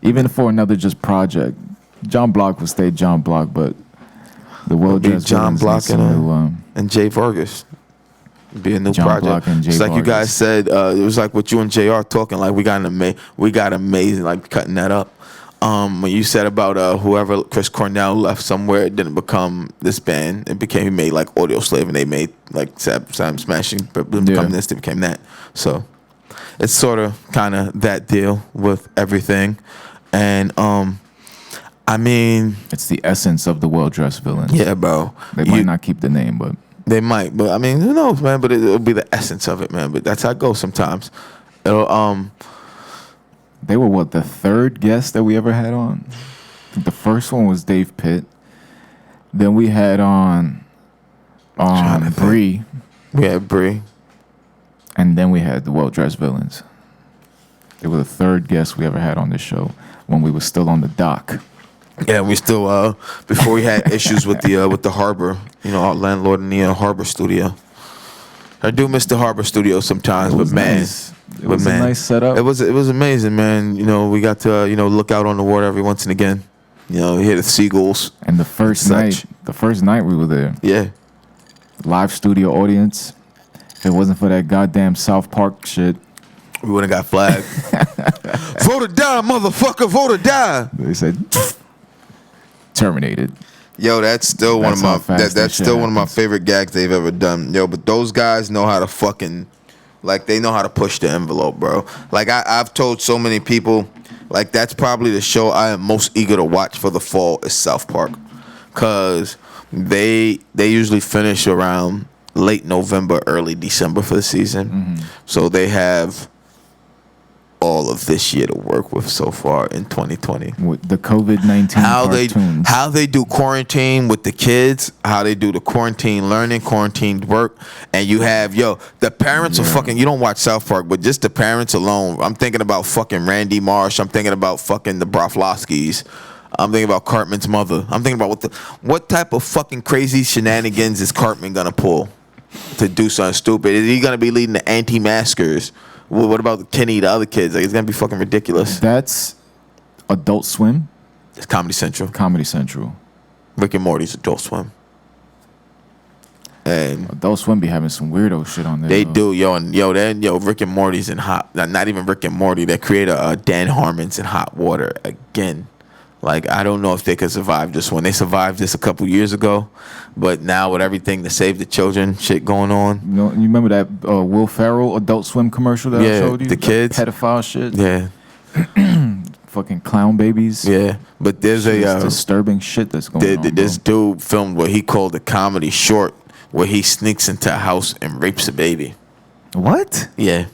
Even for another just project. John Block will stay John Block, but the World Be Dress John Villains Block needs to, and Jay Vargas. Be a new John project. Block and Jay It's like you Vargas. guys said. It was like what you and JR talking. Like we got amazing. Like cutting that up. When you said about whoever Chris Cornell left somewhere, it didn't become this band. It became he made like Audio Slave, and they made like Sam Smashing. But didn't become this. They became that. So it's sort of kind of that deal with everything, and it's the essence of the World Dress Villains. yeah, bro. They might not keep the name, but They might, but I mean, who knows, man? But it'll be the essence of it, man. But that's how it goes sometimes. It'll They were what, the third guest that we ever had on? I think the first one was Dave Pitt. Then we had on Bree, we had Bree. and then we had the Well-Dressed Villains. They were the third guest we ever had on this show when we were still on the dock. Yeah, we still before we had issues with the harbor, our landlord in the harbor studio. I do miss the harbor studio sometimes, It but was man, nice. It was a nice setup. It was amazing, man. We got to look out on the water every once and again. Hear the seagulls. And the first night we were there, Yeah, live studio audience. If it wasn't for that goddamn South Park shit, we wouldn't have got flagged. Vote or die, motherfucker! Vote or die. they said terminated. Yo, that's still That's how fast that that's shit still one of my happens. favorite gags they've ever done. Yo, but those guys know how to fucking, like, they know how to push the envelope, bro. Like, I've told so many people, like, that's probably the show I am most eager to watch for the fall is South Park, cause they usually finish around late November, early December for the season, so they have all of this year to work with so far in 2020. With the COVID-19 cartoons. How they do quarantine with the kids, how they do the quarantine learning, quarantine work, and you have the parents are fucking. You don't watch South Park, but just the parents alone. I'm thinking about fucking Randy Marsh. I'm thinking about fucking the Broflovskis. I'm thinking about Cartman's mother. I'm thinking about what type of fucking crazy shenanigans is Cartman gonna pull to do something stupid? Is he gonna be leading the anti-maskers? Well, what about Kenny, the other kids? Like, it's gonna be fucking ridiculous. That's Adult Swim, It's Comedy Central. Comedy Central. Rick and Morty's Adult Swim. And Adult Swim be having some weirdo shit on there. they though. do, Rick and Morty's in not even Rick and Morty. Their creator, Dan Harmon's in hot water again. Like, I don't know if they could survive this one. They survived this a couple years ago, but now with everything to save the children shit going on. You remember that Will Ferrell Adult Swim commercial that I showed you? The kids. Pedophile shit. Yeah, Fucking clown babies. yeah. But there's It's disturbing shit that's going on. this bro. dude filmed what he called a comedy short where he sneaks into a house and rapes a baby. What? Yeah.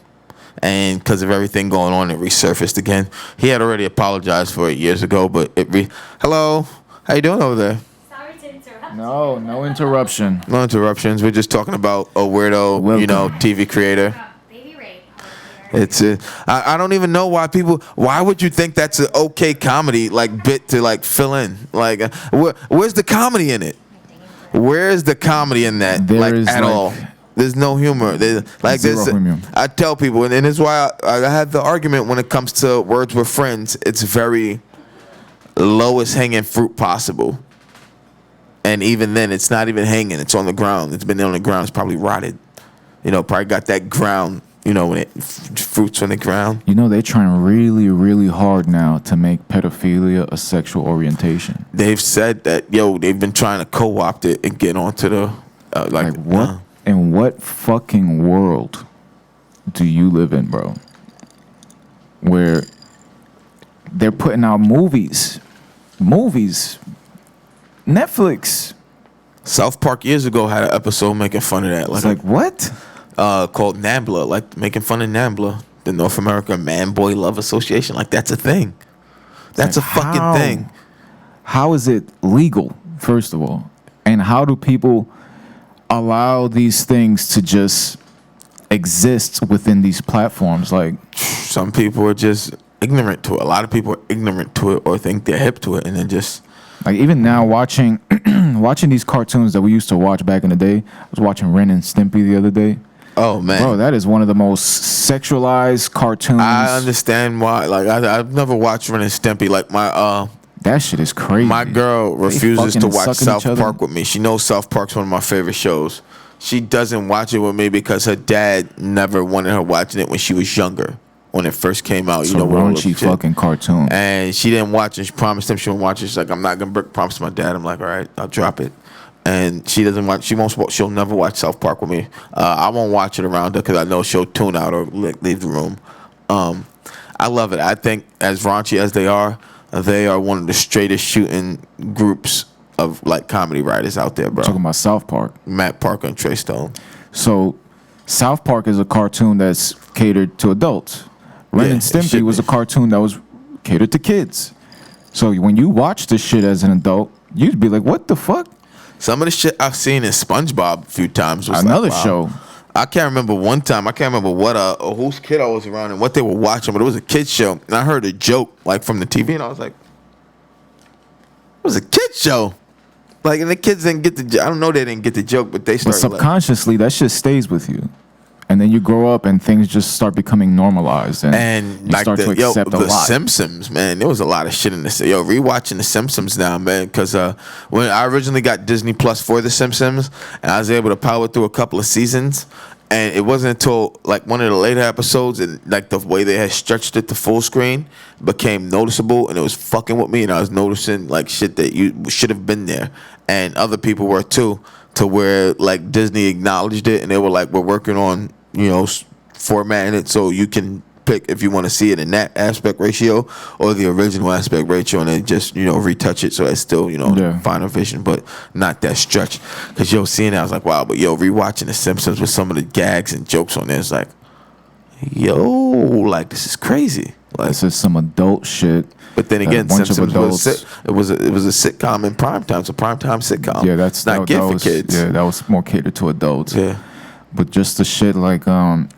And because of everything going on, it resurfaced again. He had already apologized for it years ago, but hello, how you doing over there? Sorry to interrupt. No interruption. No interruptions. We're just talking about a weirdo, Welcome. TV creator. Baby rape. It's I don't even know why why would you think that's an okay comedy like bit to like fill in? Like, where's the comedy in it? Where's the comedy in that? There like is, at like, all? There's no humor. There's Zero humor. I tell people, and it's why I had the argument when it comes to Words with Friends. It's very lowest hanging fruit possible, and even then, it's not even hanging. It's on the ground. It's been on the ground. It's probably rotted. Probably got that ground. When it fruits on the ground. They're trying really, really hard now to make pedophilia a sexual orientation. They've said that they've been trying to co-opt it and get onto the Like what? In what fucking world do you live in, bro? Where they're putting out movies, Netflix. South Park years ago had an episode making fun of that. It's like what? Called NAMBLA, like making fun of NAMBLA, the North America Man Boy Love Association. Like, that's a thing. That's Like, a fucking how? thing. How is it legal, first of all? And how do people allow these things to just exist within these platforms? Like, Some people are just ignorant to it. A lot of people are ignorant to it or think they're hip to it, and then just even now watching these cartoons that we used to watch back in the day. I was watching Ren and Stimpy the other day. oh man. Bro, that is one of the most sexualized cartoons. I understand why. Like, I've never watched Ren and Stimpy. Like, That shit is crazy. my girl They refuses fucking to and watch sucking South each other. Park with me. She knows South Park's one of my favorite shows. She doesn't watch it with me because her dad never wanted her watching it when she was younger. When it first came out, It's with a all the raunchy shit. fucking cartoon. And she didn't watch it. She promised him she wouldn't watch it. She's like, I'm not gonna promise my dad. I'm like, all right, I'll drop it. And she doesn't watch. She'll never watch South Park with me. I won't watch it around her because I know she'll tune out or leave the room. I love it. I think as raunchy as they are one of the straightest shooting groups of like comedy writers out there, bro. Talking about South Park. Matt Parker and Trey Stone. So, South Park is a cartoon that's catered to adults. Ren Yeah, and it should Stimpy was be. a cartoon that was catered to kids. So when you watch this shit as an adult, you'd be like, "What the fuck?" Some of the shit I've seen in SpongeBob a few times was Another like, wow. show. I can't remember one time. I can't remember what or whose kid I was around and what they were watching, but it was a kid show, and I heard a joke like from the TV, and I was like, "It was a kid show." Like, and the kids didn't get the. I don't know, they didn't get the joke, but they But started. Like, subconsciously, that shit stays with you, and then you grow up and things just start becoming normalized, and and you like start to the accept a lot. Simpsons, man, there was a lot of shit in this. Yo, rewatching the Simpsons now, man, because when I originally got Disney Plus for the Simpsons, and I was able to power through a couple of seasons, and it wasn't until like one of the later episodes, and like the way they had stretched it to full screen became noticeable, and it was fucking with me, and I was noticing like shit that you should have been there, and other people were too, to where like Disney acknowledged it, and they were like, "We're working on, you know, formatting it so you can pick if you want to see it in that aspect ratio or the original aspect ratio, and then just, you know, retouch it so it's still, you know, Yeah. finer vision, but not that stretch." Because yo, seeing that, I was like, wow. But yo, rewatching The Simpsons with some of the gags and jokes on there, it's like, yo, like this is crazy. Like, This is some adult shit. but then that again, a bunch of Simpsons was adults. it was a sitcom in prime time. It's a prime time sitcom. Yeah, that's not that, geared that for was, kids. Yeah, that was more catered to adults. Yeah. But just the shit like I mean,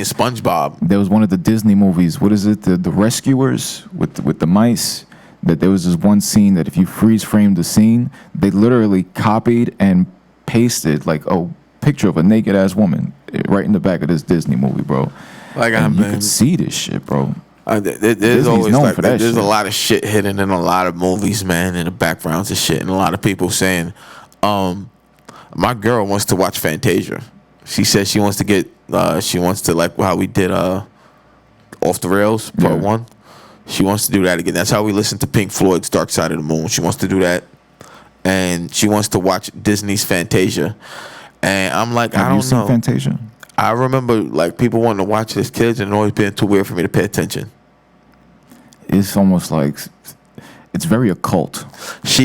SpongeBob. there was one of the Disney movies. What is it? The Rescuers with the mice. That there was this one scene that if you freeze frame the scene, they literally copied and pasted like a picture of a naked ass woman right in the back of this Disney movie, bro. Like, And you man, could see this shit, bro. there's Disney's always known like for that there's a shit. lot of shit hidden in a lot of movies, man, in the backgrounds and shit, and a lot of people saying, my girl wants to watch Fantasia. She says she wants to get she wants to, like how we did Off the Rails Part Yeah. 1. She wants to do that again. That's how we listened to Pink Floyd's Dark Side of the Moon. She wants to do that, and she wants to watch Disney's Fantasia. And I'm like, Have I you don't seen know. Fantasia? I remember like people wanting to watch it as kids, and it always being too weird for me to pay attention. It's almost like it's very occult.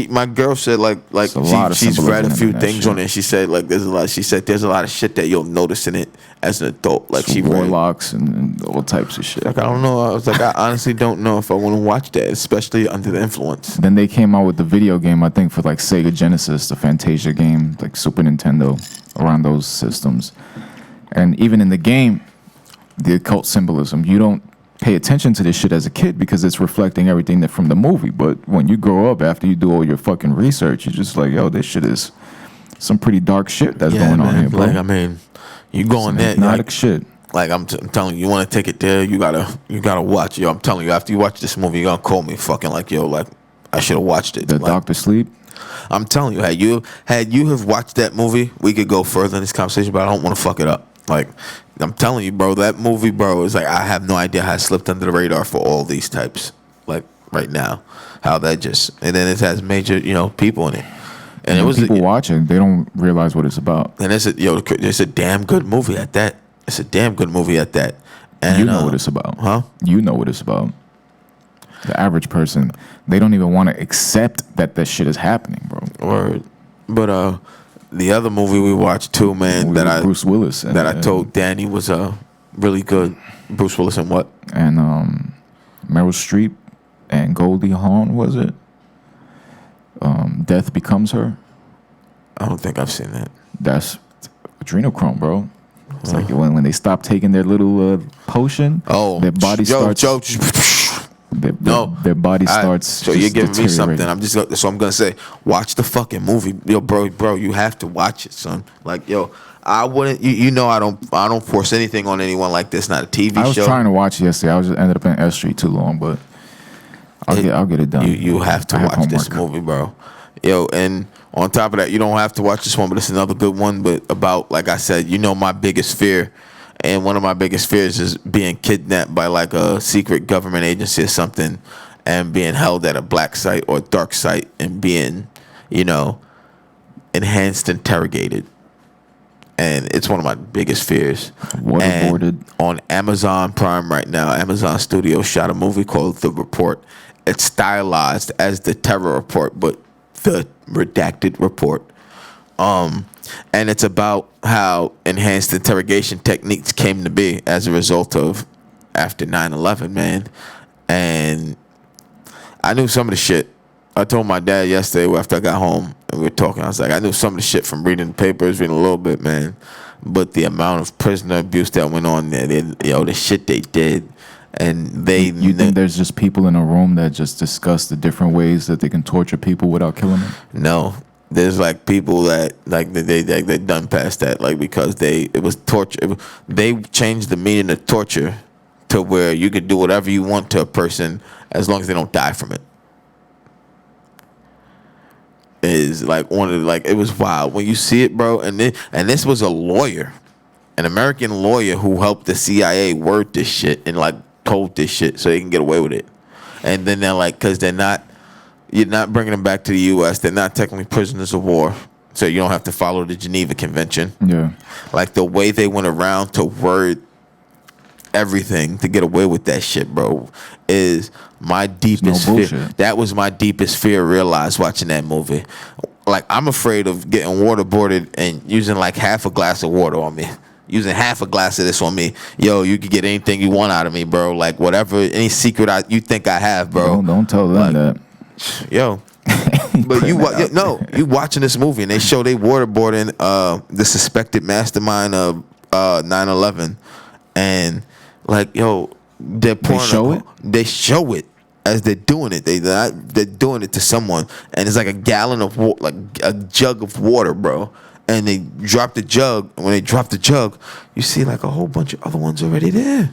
My girl said like It's a lot of she's read a symbolism few in that things shit. on it. She said like there's a lot. She said there's a lot of shit that you'll notice in it as an adult. Like she read. warlocks and all types of shit. Like I don't know. I was like I honestly don't know if I want to watch that, especially under the influence. Then they came out with the video game, I think, for like Sega Genesis, the Fantasia game, like Super Nintendo, around those systems. And even in the game, the occult symbolism, you don't pay attention to this shit as a kid because it's reflecting everything that from the movie. But when you grow up, after you do all your fucking research, you're just like, yo, this shit is some pretty dark shit that's going on here, bro. Like I mean, you going there? Hypnotic Like, shit. like I'm telling you, you want to take it there. You gotta watch. Yo, I'm telling you, after you watch this movie, you're gonna call me fucking like, yo, like I should have watched it. The Like, Doctor Sleep. I'm telling you, had you have watched that movie, we could go further in this conversation, but I don't want to fuck it up. Like, I'm telling you, bro, that movie, bro, is like I have no idea how it slipped under the radar for all these types. Like right now, how that just, and then it has major, you know, people in it, and it When was people watching, they don't realize what it's about. and it's a damn good movie at that. It's a damn good movie at that. And You know what it's about. huh? You know what it's about. The average person, they don't even want to accept that shit is happening, bro. Word. But the other movie we watched too, man, With that I Bruce Willis and, that I told Danny was really good. Bruce Willis and what? and Meryl Streep and Goldie Hawn, was it? Death Becomes Her. I don't think I've seen that. That's adrenochrome, bro. It's like when they stop taking their little potion, Oh, their body starts. Joe, Their body starts. So you're just giving me something. deteriorating. I'm gonna say, watch the fucking movie, yo, bro. You have to watch it, son. Like, yo, I wouldn't. You know, I don't force anything on anyone like this. Not a TV I was show. trying to watch it yesterday. I was just ended up in S Street too long, but I'll get it done. You have to I watch this homework. movie, bro. Yo, and on top of that, you don't have to watch this one, but it's another good one. But about, like I said, you know, my biggest fear, and one of my biggest fears is being kidnapped by like a secret government agency or something, and being held at a black site or dark site and being, you know, enhanced interrogated. And it's one of my biggest fears. Waterboarded. And on Amazon Prime right now, Amazon Studios shot a movie called The Report. It's stylized as The Terror Report, but the redacted report. And it's about how enhanced interrogation techniques came to be as a result of after 9/11, man. And I knew some of the shit. I told my dad yesterday after I got home and we were talking, I was like, I knew some of the shit from reading the papers, reading a little bit, man. But the amount of prisoner abuse that went on there, the shit they did. And they You think there's just people in a room that just discuss the different ways that they can torture people without killing them? No. There's like people that like they done past that, like, because it was torture. They changed the meaning of torture to where you could do whatever you want to a person as long as they don't die from it. Is like one of the, like, it was wild when you see it, bro. And this was a lawyer, an American lawyer who helped the CIA word this shit and like told this shit so they can get away with it. And then they're like, because you're not bringing them back to the U.S. They're not technically prisoners of war, so you don't have to follow the Geneva Convention. Yeah. Like the way they went around to word everything to get away with that shit, bro, is my deepest fear. That was my deepest fear realized watching that movie. Like, I'm afraid of getting waterboarded and using like half a glass of water on me. Using half a glass of this on me. Yo, you could get anything you want out of me, bro. Like, whatever, any secret you think I have, bro. Don't tell them that. Yo. But you watching this movie and they show they waterboarding the suspected mastermind of 9/11, and like, yo, they're pouring they show it as they're doing it. They're doing it to someone, and it's like a gallon of water, like a jug of water, bro. And they drop the jug. And when they drop the jug, you see like a whole bunch of other ones already there.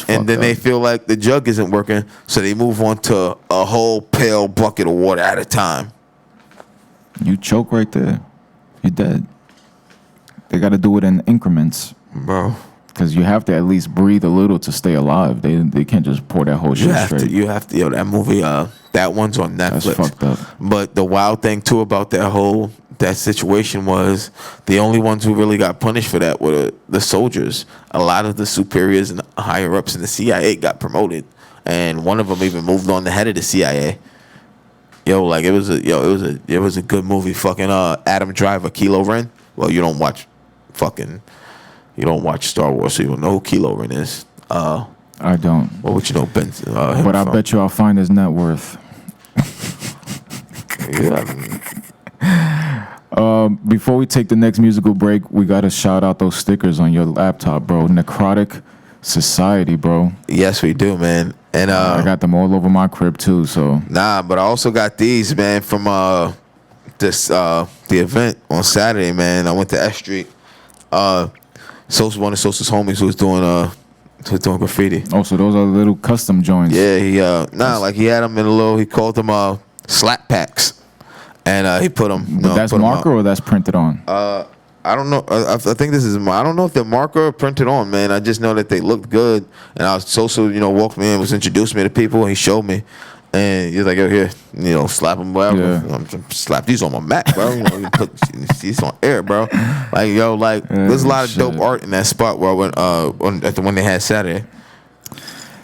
And then they feel like the jug isn't working, so they move on to a whole pail bucket of water at a time. You choke right there. You're dead. They got to do it in increments, bro. Because you have to at least breathe a little to stay alive. They can't just pour that whole shit straight. You have to. Yo, that movie, that one's on Netflix. That's fucked up. But the wild thing too about that situation was the only ones who really got punished for that were the soldiers. A lot of the superiors and higher ups in the CIA got promoted, and one of them even moved on the head of the CIA. Yo, like it was a good movie. Fucking Adam Driver, Kylo Ren. Well, you don't watch Star Wars, so you don't know who Kylo Ren is. I don't. What would you know, Ben? But I bet you I'll find his net worth. Before we take the next musical break, we gotta shout out those stickers on your laptop, bro. Necrotic Society, bro. Yes, we do, man. And I got them all over my crib too. So but I also got these, man, from the event on Saturday, man. I went to S Street. One of Sosa's homies who was doing graffiti. Oh, so those are little custom joints. Yeah, he had them in he called them slap packs. And he put them. But that's marker or that's printed on? I don't know. I think this is. I don't know if they're marker or printed on, man. I just know that they looked good. And Sosa, walked me in, was introducing me to people, and he showed me. And he's like, "Yo, here, slap them, whatever. Yeah. Slap these on my Mac, bro. You put these on air, bro. Like, yo, like there's a lot of dope art in that spot where I went at the one they had Saturday."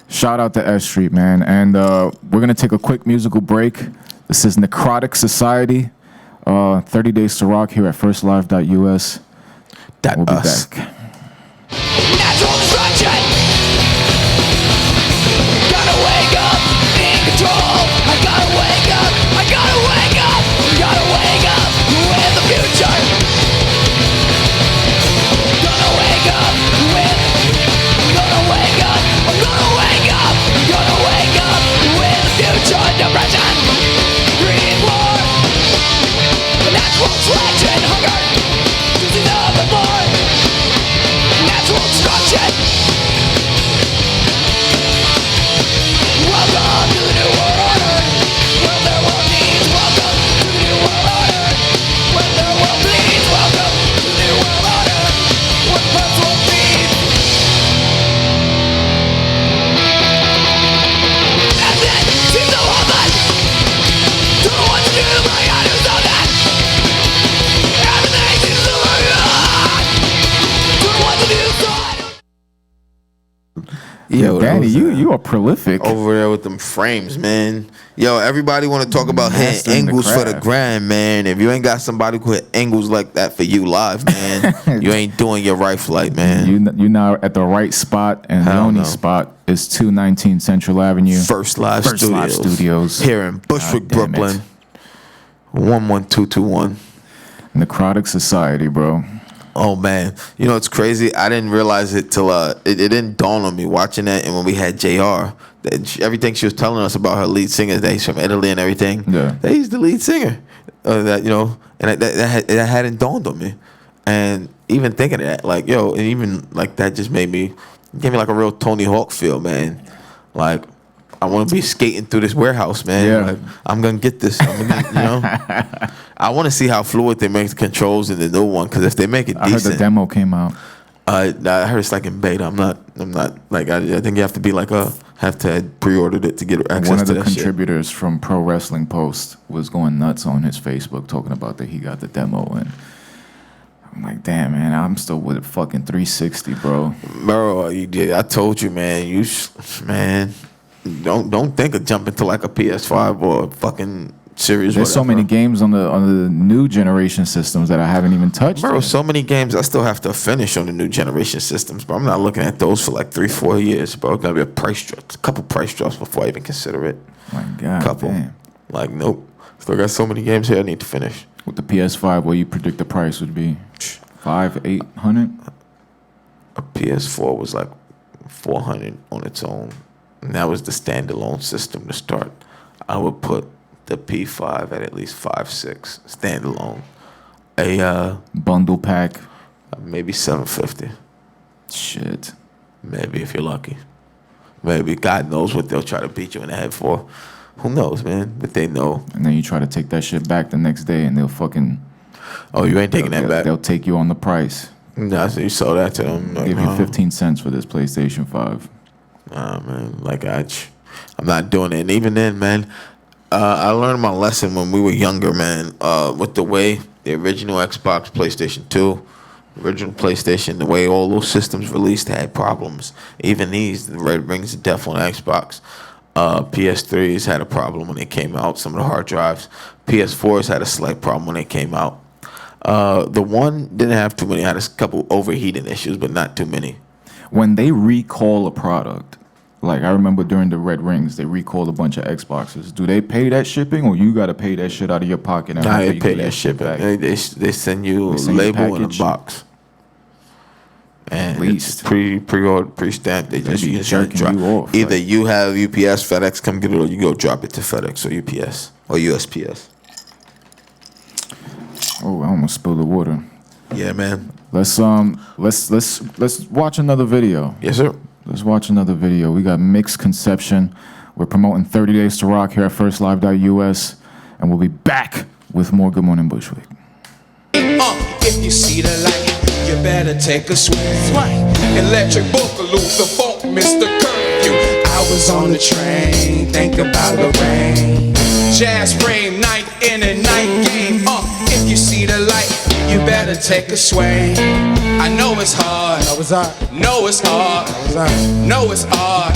Shout out to S Street, man. And we're gonna take a quick musical break. This is Necrotic Society, 30 Days to Rock here at firstlive.us. We'll be back. Natural destruction. Gotta wake up, in control. I gotta wake up, I gotta wake up, gotta wake up with the future. Gonna wake up gonna wake up, I'm gonna wake up, gonna wake up with the future. Depression, greed, war, natural selection, hunger, choosing up and more, natural destruction. Welcome to the new world order, where there will needs. Welcome to the new world order, where there will bleeds. Welcome to the new world order, where the first will feed. Everything seems so hopeless. Don't know what to do, but I gotta do something. Everything seems so hard. Don't know what to do, so I don't. Yo, Danny, you are prolific. over there with them frames, man. Yo, everybody want to talk about hitting Mastering the angles for the craft. grand, man. If you ain't got somebody who hit angles like that for you live, man, you ain't doing your right flight, man. You're now at the right spot, and the Hell only no. spot is 219 Central Avenue. First Live Studios. Here in Bushwick, God damn it. Brooklyn. 11221. Necrotic Society, bro. Oh man, you know it's crazy. I didn't realize it till it didn't dawn on me watching that. And when we had Jr., everything she was telling us about her lead singer, that he's from Italy and everything. Yeah. That he's the lead singer. That you know, and that hadn't dawned on me. And even thinking of that, like yo, and even like that just gave me like a real Tony Hawk feel, man. Like I want to be skating through this warehouse, man. Yeah. Like, I'm gonna get this. I'm gonna, you know. I want to see how fluid they make the controls in the new one, because if they make it I heard decent, the demo came out. I heard it's like in beta. I'm not like I think you have to be like have to have pre-ordered it to get access One of to the that shit. contributors from Pro Wrestling Post was going nuts on his Facebook talking about that he got the demo, and I'm like, damn, man, I'm still with a fucking 360, bro. Bro, I told you, man. Man, don't think of jumping to like a PS5 or a fucking series. There's so whatever. many games on the new generation systems that I haven't even touched. Bro, yet. so many games I still have to finish on the new generation systems, bro. I'm not looking at those for like 3-4 years, bro. It's gonna be a couple price drops before I even consider it. My God, Couple. damn. Like, nope. Still got so many games here I need to finish. With the PS5, what you predict the price would be? 800? A PS4 was like 400 on its own, and that was the standalone system to start. I would put the P5 at least 5-6 standalone. A Bundle pack. maybe 750. Shit. Maybe if you're lucky. Maybe God knows what they'll try to beat you in the head for. Who knows, man? But they know. And then you try to take that shit back the next day, and they'll fucking... Oh, you ain't taking that they'll, back. They'll take you on the price. Nah, so you sold that to them. Like, Give you 15 cents for this PlayStation 5. Nah, man. Like, I'm not doing it. And even then, man, I learned my lesson when we were younger, man, with the way the original Xbox, PlayStation 2, original PlayStation, the way all those systems released had problems. Even these, the Red Rings of Death on Xbox. PS3s had a problem when they came out, some of the hard drives. PS4s had a slight problem when they came out. The one didn't have too many, had a couple overheating issues, but not too many. When they recall a product, like I remember during the Red Rings, they recalled a bunch of Xboxes. Do they pay that shipping, or you got to pay that shit out of your pocket? And Nah, after they you pay get that your shit back. back? They send you a They send you a label in a package? box. And At least. it's pre-ordered, pre-stamped. They just be use jerking you off, Either like- you have UPS, FedEx come get it, or you go drop it to FedEx or UPS or USPS. Oh, I almost spilled the water. Yeah, man. Let's watch another video. Yes, sir. Let's watch another video. We got Mixed Conception. We're promoting 30 Days to Rock here at firstlive.us, and we'll be back with more Good Morning Bushwick. If you see the light, you better take a swing. Electric Boogaloo, the funk, Mr. Curfew. I was on the train, think about the rain. Jazz frame, night in and night game. If you see the light, you better take a swing. I know it's hard. That was hard. Know it's hard. That was hard. Know it's hard.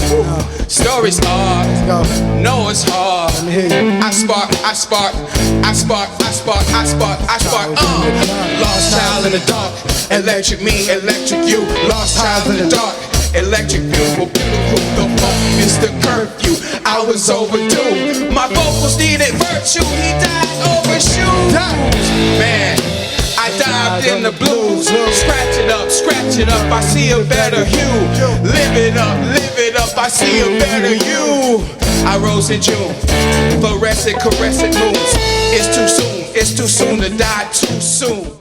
Story's hard. Let's go. Know it's hard. Let me hear you. I spark. Lost child in the dark. Electric me, electric you. Lost child in the dark. Electric beautiful, the funk, Mr. Curfew. I was overdue. My vocals needed virtue. He died over shoes. Man, I dived in the blues. Scratch it up. I see a better hue. Live it up. I see a better you. I rose in June. Fluorescent, caressing moons. It's too soon to die too soon.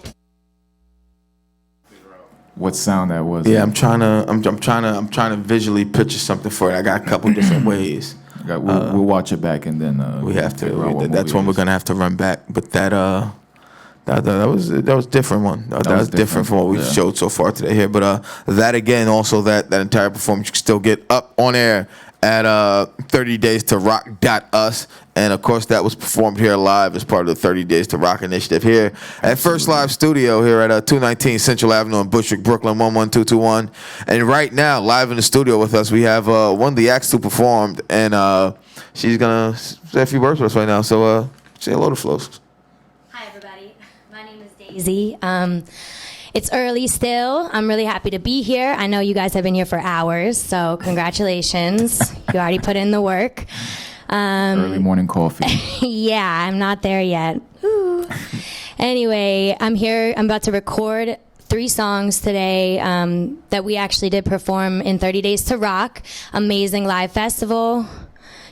What sound that was? Yeah, I'm trying to visually picture something for it. I got a couple different ways. We'll watch it back, and then We have figure out to. what That's movie when it we're is. gonna have to run back. But that was different one. That was different from what we've yeah. showed so far today here. But that again, also that entire performance you can still get up on air at 30 Days to Rock.us. And of course, that was performed here live as part of the 30 Days to Rock initiative here at First Live Studio here at 219 Central Avenue in Bushwick, Brooklyn, 11221. And right now, live in the studio with us, we have one of the acts who performed and she's gonna say a few words with us right now. So say hello to Flows. Hi, everybody. My name is Daisy. It's early still. I'm really happy to be here. I know you guys have been here for hours, so congratulations. You already put in the work. Early morning coffee. Yeah, I'm not there yet. Ooh. Anyway, I'm here. I'm about to record 3 songs today that we actually did perform in 30 Days to Rock. Amazing live festival.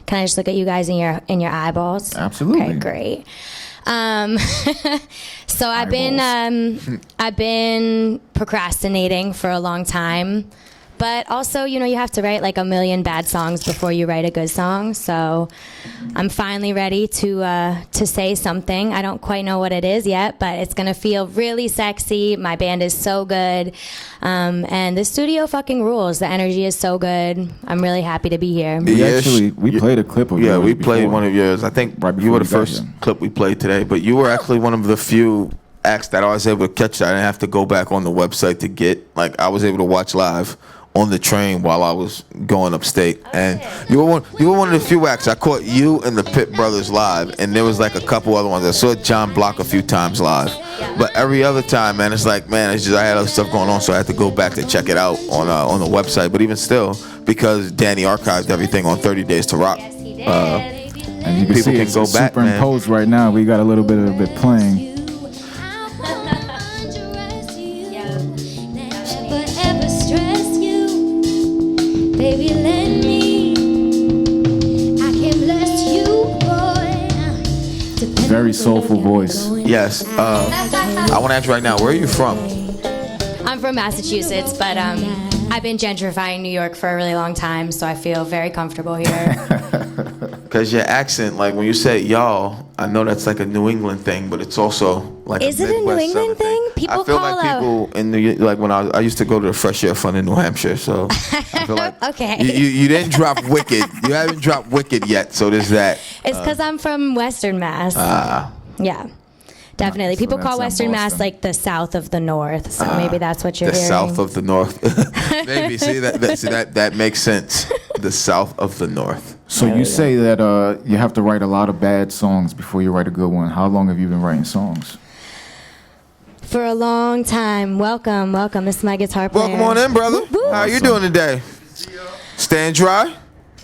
Can I just look at you guys in your eyeballs? Absolutely. Okay, great. So I've been procrastinating for a long time, but also, you have to write like a million bad songs before you write a good song. So I'm finally ready to say something. I don't quite know what it is yet, but it's gonna feel really sexy. My band is so good, and the studio fucking rules. The energy is so good. I'm really happy to be here. We played a clip of yours. Yeah, we played before. one of yours. I think Right you were the before you got first here. clip we played today, but you were actually one of the few acts that I was able to catch that. I didn't have to go back on the website to get. Like, I was able to watch live on the train while I was going upstate, and you were one of the few acts. I caught you and the Pitt Brothers live, and there was like a couple other ones. I saw John Block a few times live, but every other time, man, it's like, man, it's just I had other stuff going on, so I had to go back to check it out on the website. But even still, because Danny archived everything on 30 Days to Rock, And you can People see can it's go back, man. superimposed right now. We got a little bit of it playing. Forever stress you, baby. Let me. I can bless you, boy. Very soulful voice. yes. I want to ask you right now, where are you from? I'm from Massachusetts, but I've been gentrifying New York for a really long time, so I feel very comfortable here. Because your accent, like when you say y'all, I know that's like a New England thing, but it's also like Is a it a New Midwest England Southern thing? People I feel call like people in New like when I used to go to the Fresh Air Fund in New Hampshire, so I feel like Okay. you didn't drop Wicked. You haven't dropped Wicked yet, so there's that. It's because I'm from Western Mass. Yeah, definitely. So People that's call not Western Mass Boston. like the south of the north, so maybe that's what you're The hearing. south of the north. Maybe see that makes sense. The south of the north. So you say that you have to write a lot of bad songs before you write a good one. How long have you been writing songs? For a long time. Welcome. This is my guitar player. Welcome on in, brother. Woo. How you doing today? Staying dry?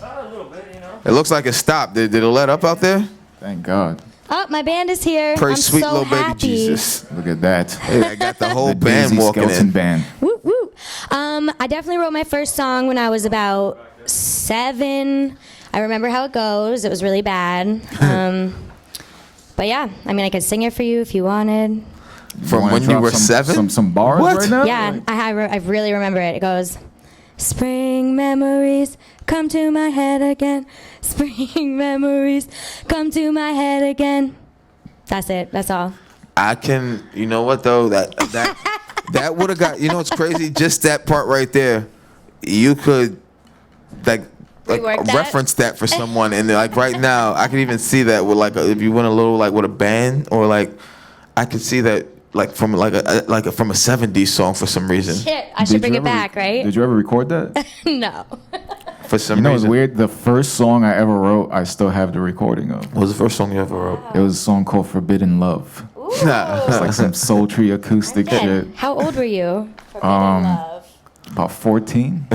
A little bit, It looks like it stopped. Did it let up out there? Thank God. Oh, my band is here. Praise I'm sweet so little happy. baby Jesus. Look at that. Hey, I got the whole The band Daisy walking Skelton in. band. Woo, woo. I definitely wrote my first song when I was about 7. I remember how it goes. It was really bad. But yeah, I mean, I could sing it for you if you wanted. From wanna when you drop were some, 7? Some bars What? right now? Yeah, I really remember it. It goes, spring memories come to my head again. Spring memories come to my head again. That's it. That's all. I can. You know what though? That would have got. You know what's crazy? Just that part right there. You could like Rework that? reference that for someone, and like right now, I could even see that with like if you went a little like with a band or like I could see that like from from a '70s song for some reason. Shit, I should Did bring you it ever- back, right? Did you ever record that? No. For some You know, it's reason. weird. The first song I ever wrote, I still have the recording of. What was the first song you ever wrote? It was a song called "Forbidden Love." Nah. It's like some sultry acoustic shit. Man, how old were you? Forbidden love. About 14.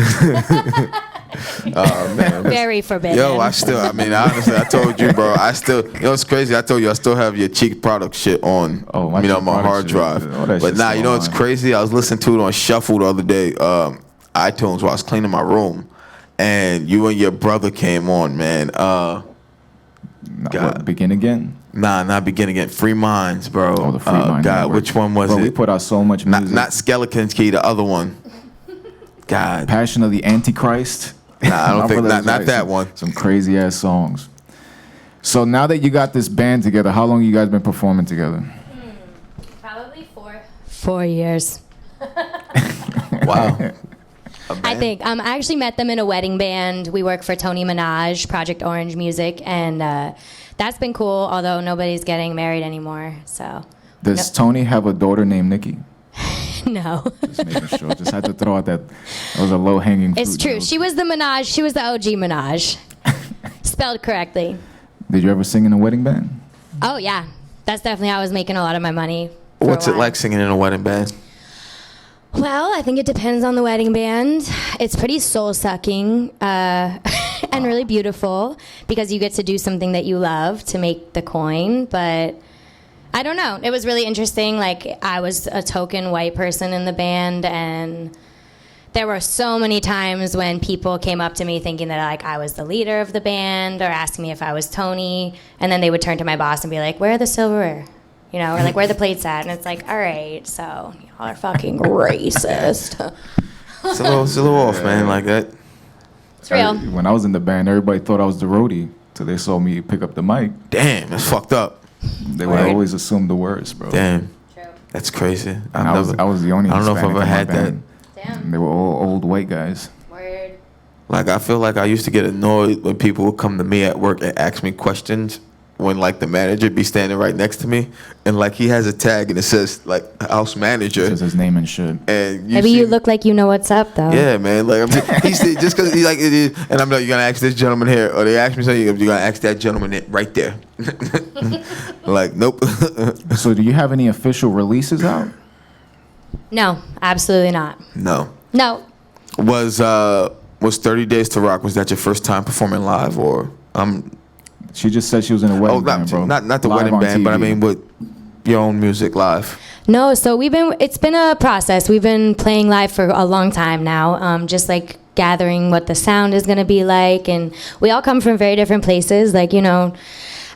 Oh man. Very forbidden. Yo, I mean, honestly, I told you, bro. You know, it's crazy. I told you, I still have your Cheek Product shit on, Oh, my you know, Cheek my Product hard shit. drive. All that But shit's nah, you still know what's on. crazy? I was listening to it on Shuffle the other day, iTunes, while I was cleaning my room, and you and your brother came on, man. God. What, Begin Again? Nah, not Begin Again. Free Minds, bro. Oh, the Free Mind God, Network. which one was Bro, it? we put out so much music. not Skeleton's Key, the other one. God. Passion of the Antichrist. Nah, I don't My think brother's not got that some- one. Some crazy ass songs. So now that you got this band together, how long you guys been performing together? Probably 4 years. Wow. I think. I actually met them in a wedding band. We work for Tony Minaj, Project Orange Music, and that's been cool, although nobody's getting married anymore, so. Does Tony have a daughter named Nikki? No. Just making sure. Just had to throw out that was a low hanging fruit. It's true. That was- She was the Minaj. She was the OG Minaj. spelled correctly. Did you ever sing in a wedding band? Oh, yeah. That's definitely how I was making a lot of my money. for a What's it while. like singing in a wedding band? Well, I think it depends on the wedding band. It's pretty soul-sucking and really beautiful because you get to do something that you love to make the coin. But I don't know. It was really interesting. Like, I was a token white person in the band, and there were so many times when people came up to me thinking that like I was the leader of the band or asking me if I was Tony, and then they would turn to my boss and be like, "Where are the silverware?" You know, or like, "Where are the plates at?" And it's like, all right, so y'all are fucking racist. It's a little off, man. Like that. It's real. When I was in the band, everybody thought I was the roadie till they saw me pick up the mic. Damn, that's fucked up. They would Word. always assume the words, bro. Damn, True. that's crazy. And I was the only I don't know if I've Hispanic ever in my had that. band. Damn. They were all old white guys. Word. Like, I feel like I used to get annoyed when people would come to me at work and ask me questions when, like, the manager be standing right next to me. And, like, he has a tag and it says, like, house manager. Just his name and shit. And Maybe you look like you know what's up, though. Yeah, man. Like, he's just because he like it is. And I'm like, you're going to ask this gentleman here. Or they ask me something, you're going to ask that gentleman right there. Like, nope. So do you have any official releases out? No, absolutely not. No. No. Was 30 Days to Rock, was that your first time performing live? Or She just said she was in a wedding band, bro. not the Live wedding on band, but I TV. mean with your own music live. No, so it's been a process. We've been playing live for a long time now, just like gathering what the sound is going to be like. And we all come from very different places. Like, you know,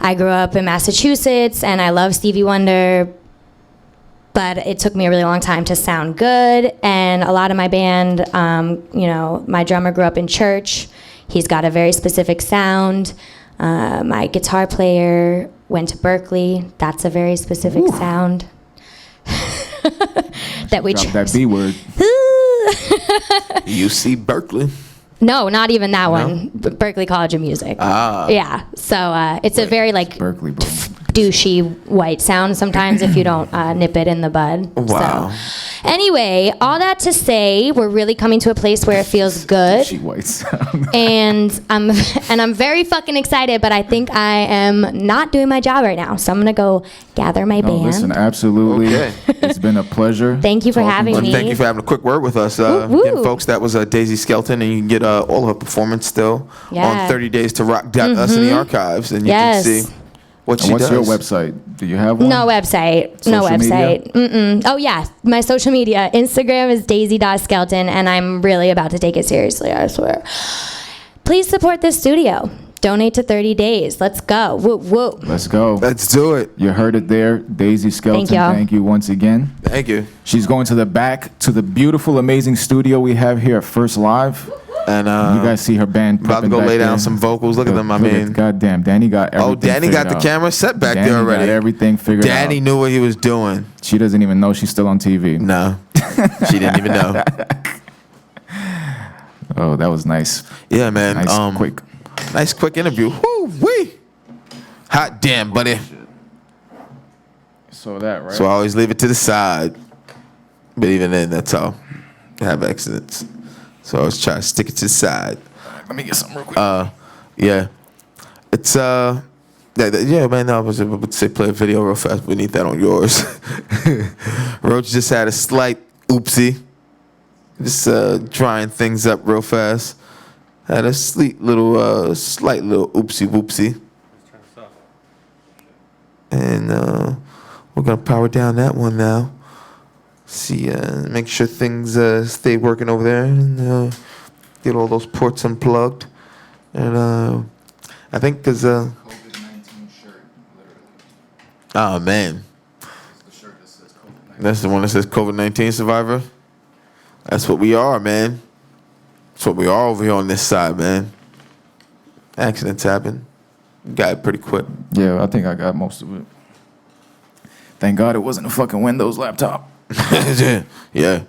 I grew up in Massachusetts and I love Stevie Wonder, but it took me a really long time to sound good. And a lot of my band, you know, my drummer grew up in church. He's got a very specific sound. My guitar player went to Berkeley. That's a very specific sound. That we Drop that chose. B word. UC Berkeley. No, not even that one. Berkeley College of Music. Yeah. So it's a very like Berkeley, bro. douchey white sound sometimes if you don't nip it in the bud. Wow. So, anyway, all that to say, we're really coming to a place where it feels good. She white sound. And I'm very fucking excited, but I think I am not doing my job right now. So I'm gonna go gather my No, band. listen, absolutely. Okay. It's been a pleasure. Thank you for talking having to Well, me. thank you for having a quick word with us. Woo-woo. Again, folks, that was Daisy Skelton, and you can get all her performance still Yeah. on 30days2rock.us in the archives, and you Yes. can see what she And what's does. your website? Do you have one? No website. No Social media? website. Mm-mm. Oh, yeah. My social media. Instagram is daisy.skelton, and I'm really about to take it seriously, I swear. Please support this studio. Donate to 30 Days. Let's go. Woo, woo. Let's go. Let's do it. You heard it there. Daisy Skelton, y'all. thank you once again. Thank you. She's going to the back to the beautiful, amazing studio we have here at First Live. And You guys see her band about to prepping go back lay down there. some vocals. Look at them. I Look mean, goddamn, Danny got everything Danny got figured the out. camera set back Danny there already. got everything figured Danny out. knew what he was doing. She doesn't even know she's still on TV. No, she didn't even know. Oh, that was nice. Yeah, man. Nice, quick. Nice quick interview. Woo wee. Hot damn, buddy. So that, right? So I always leave it to the side. But even then, that's all. I have accidents. So I always try to stick it to the side. Let me get something real quick. Yeah. It's yeah, man. I was about to say play a video real fast. We need that on yours. Roach just had a slight oopsie. Just drying things up real fast. Had a slight little oopsie whoopsie. And we're gonna power down that one now. See, make sure things stay working over there, and get all those ports unplugged. And I think because COVID-19 shirt, literally. oh man, The shirt that says COVID-19. that's the one that says COVID-19 survivor. That's what we are, man. That's what we are over here on this side, man. Accidents happen. Got it pretty quick. Yeah, I think I got most of it. Thank God it wasn't a fucking Windows laptop. Yeah.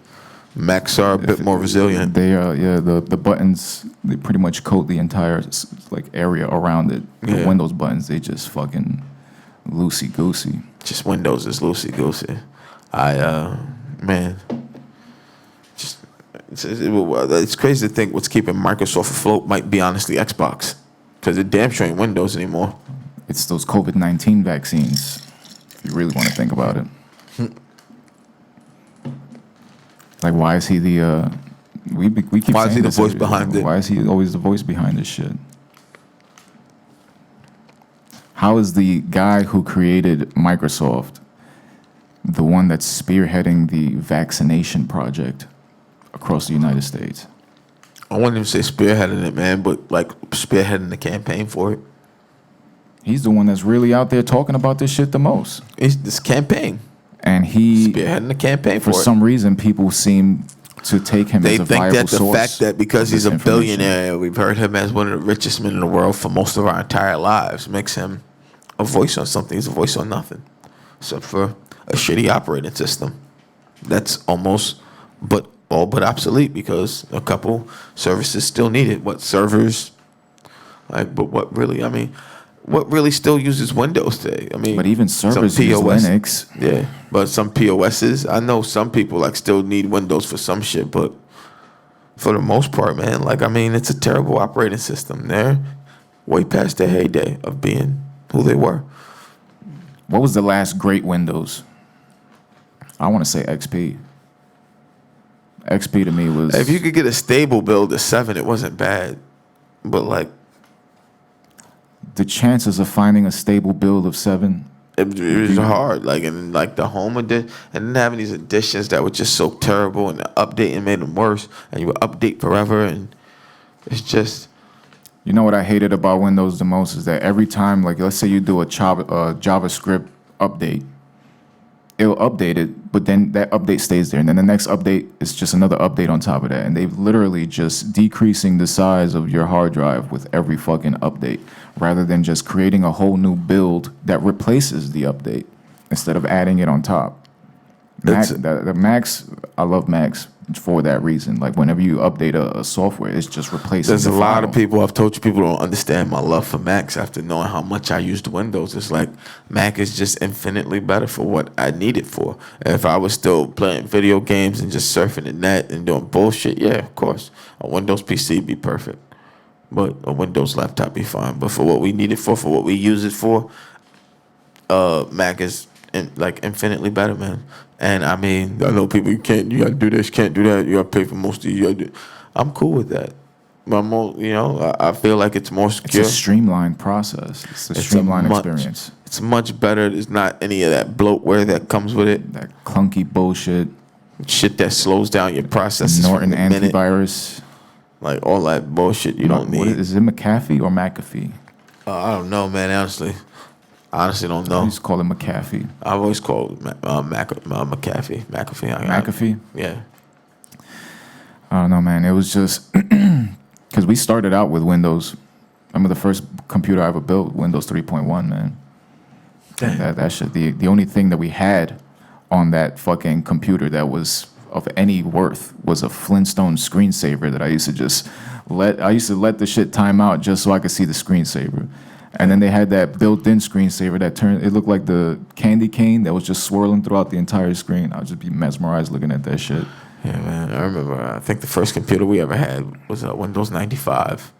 Macs are a bit more resilient. They are, yeah. The buttons, they pretty much coat the entire like area around it. The Yeah. Windows buttons, they just fucking loosey goosey. Just Windows is loosey goosey. Man, it's crazy to think what's keeping Microsoft afloat might be honestly Xbox. Because the damn sure ain't Windows anymore. It's those COVID-19 vaccines. If you really want to think about it. Like, why is he the? We keep Why is saying he the this voice every- behind it? Why is he always the voice behind this shit? How is the guy who created Microsoft the one that's spearheading the vaccination project across the United States? I wouldn't even say spearheading it, man, but like spearheading the campaign for it. He's the one that's really out there talking about this shit the most. It's this campaign. And he, Spearheading the campaign for for it. some reason, people seem to take him They as a think viable that the source. fact that because of he's this a information. billionaire, we've heard him as one of the richest men in the world for most of our entire lives, makes him a voice on something. He's a voice on nothing, except for a shitty operating system. That's almost, but all but obsolete because a couple services still need it. What servers? Like, but what really? I mean, what really still uses Windows today? I mean, But even some servers use Linux. Yeah, but some POSs, I know some people like still need Windows for some shit, but for the most part, man, like I mean, it's a terrible operating system. They're way past their heyday of being who they were. What was the last great Windows? I want to say XP. XP to me was. If you could get a stable build of 7, it wasn't bad, but like the chances of finding a stable build of 7. it was hard. Like and like the home edition, and then having these additions that were just so terrible, and the updating made them worse, and you would update forever, and it's just. You know what I hated about Windows the most is that every time, like, let's say you do a JavaScript update, it'll update it, but then that update stays there, and then the next update is just another update on top of that, and they've literally just decreasing the size of your hard drive with every fucking update, rather than just creating a whole new build that replaces the update instead of adding it on top. The Macs, I love Macs for that reason. Like whenever you update a software, it's just replacing. There's the a lot of file. people, I've told you, people don't understand my love for Macs after knowing how much I used Windows. It's like Mac is just infinitely better for what I need it for. And if I was still playing video games and just surfing the net and doing bullshit, yeah, of course, a Windows PC would be perfect. But a Windows laptop be fine. But for what we need it for what we use it for, Mac is like infinitely better, man. And I mean, I know people, you gotta do this, can't do that, you gotta pay for most of you. I'm cool with that. But I feel like it's more secure. It's a streamlined process. It's a streamlined experience. It's much better. There's not any of that bloatware that comes with it. That clunky bullshit. Shit that slows down your processes. Norton from the minute. antivirus. Like all that bullshit you don't need. Is it McAfee or McAfee? I don't know, man. Honestly don't I know. used to call it McAfee. I've always called McAfee. McAfee? Yeah. I don't know, man. It was just because we started out with Windows. I remember the first computer I ever built, Windows 3.1, man. That shit. The only thing that we had on that fucking computer that was of any worth was a Flintstone screensaver that I used to let the shit time out just so I could see the screensaver. And then they had that built-in screensaver that it looked like the candy cane that was just swirling throughout the entire screen. I'd just be mesmerized looking at that shit. Yeah, man. I remember, I think the first computer we ever had was a Windows 95.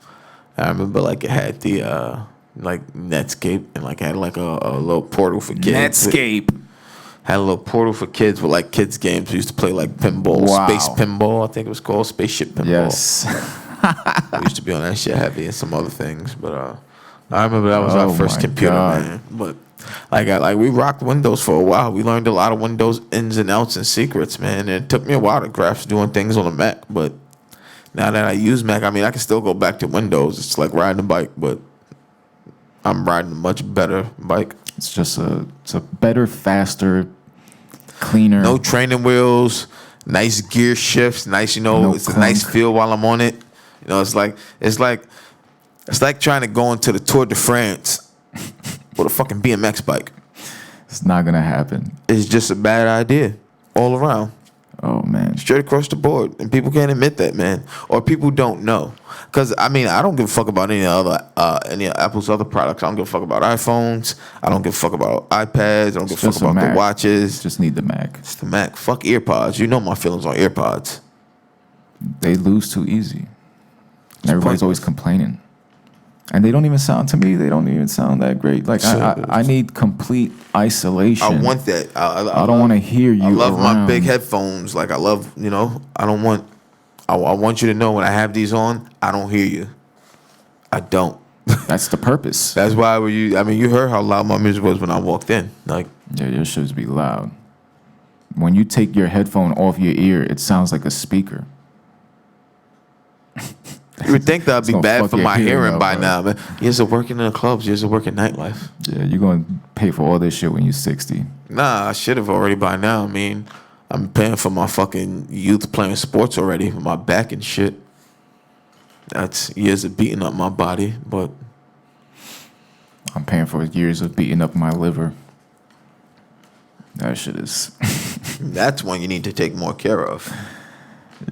I remember, like, it had the, like, Netscape and, like, had, like, a little portal for kids. Netscape. Had a little portal for kids with, like, kids' games. We used to play, like, pinball. Wow. Space pinball, I think it was called. Spaceship pinball. Yes. We used to be on that shit heavy and some other things. But, I remember that was our Oh first my computer, God. man. But like we rocked Windows for a while. We learned a lot of Windows ins and outs and secrets, man. And it took me a while to grasp doing things on a Mac. But now that I use Mac, I mean, I can still go back to Windows. It's like riding a bike, but I'm riding a much better bike. It's just it's a better, faster, cleaner. No training wheels, nice gear shifts, nice. No It's a clunk. nice feel while I'm on it. It's like trying to go into the Tour de France with a fucking BMX bike. It's not gonna happen. It's just a bad idea all around, Oh man. straight across the board. And people can't admit that, man. Or people don't know. Because, I mean, I don't give a fuck about any of Apple's other products. I don't give a fuck about iPhones. I don't give a fuck about iPads. I don't give a fuck Just a about the Mac. watches. Just need the Mac. It's the Mac. Fuck earpods. You know my feelings on earpods. They lose too easy. And everybody's always complaining. And they don't even sound, to me, they don't even sound that great. Like, I need complete isolation. I want that. I don't want to hear you I love my around. big headphones. Like, I love, I don't want, I want you to know when I have these on, I don't hear you. I don't. That's the purpose. That's why you heard how loud my music was when I walked in. Like, Yeah, your should be loud. When you take your headphone off your ear, it sounds like a speaker. you would think that'd be gonna bad fuck for your my hearing hearing up, by bro. now, man. Years of working in the clubs, years of working nightlife. Yeah, you're going to pay for all this shit when you're 60. Nah, I should have already by now. I mean, I'm paying for my fucking youth playing sports already with my back and shit. That's years of beating up my body, but I'm paying for years of beating up my liver. That shit is... that's one you need to take more care of.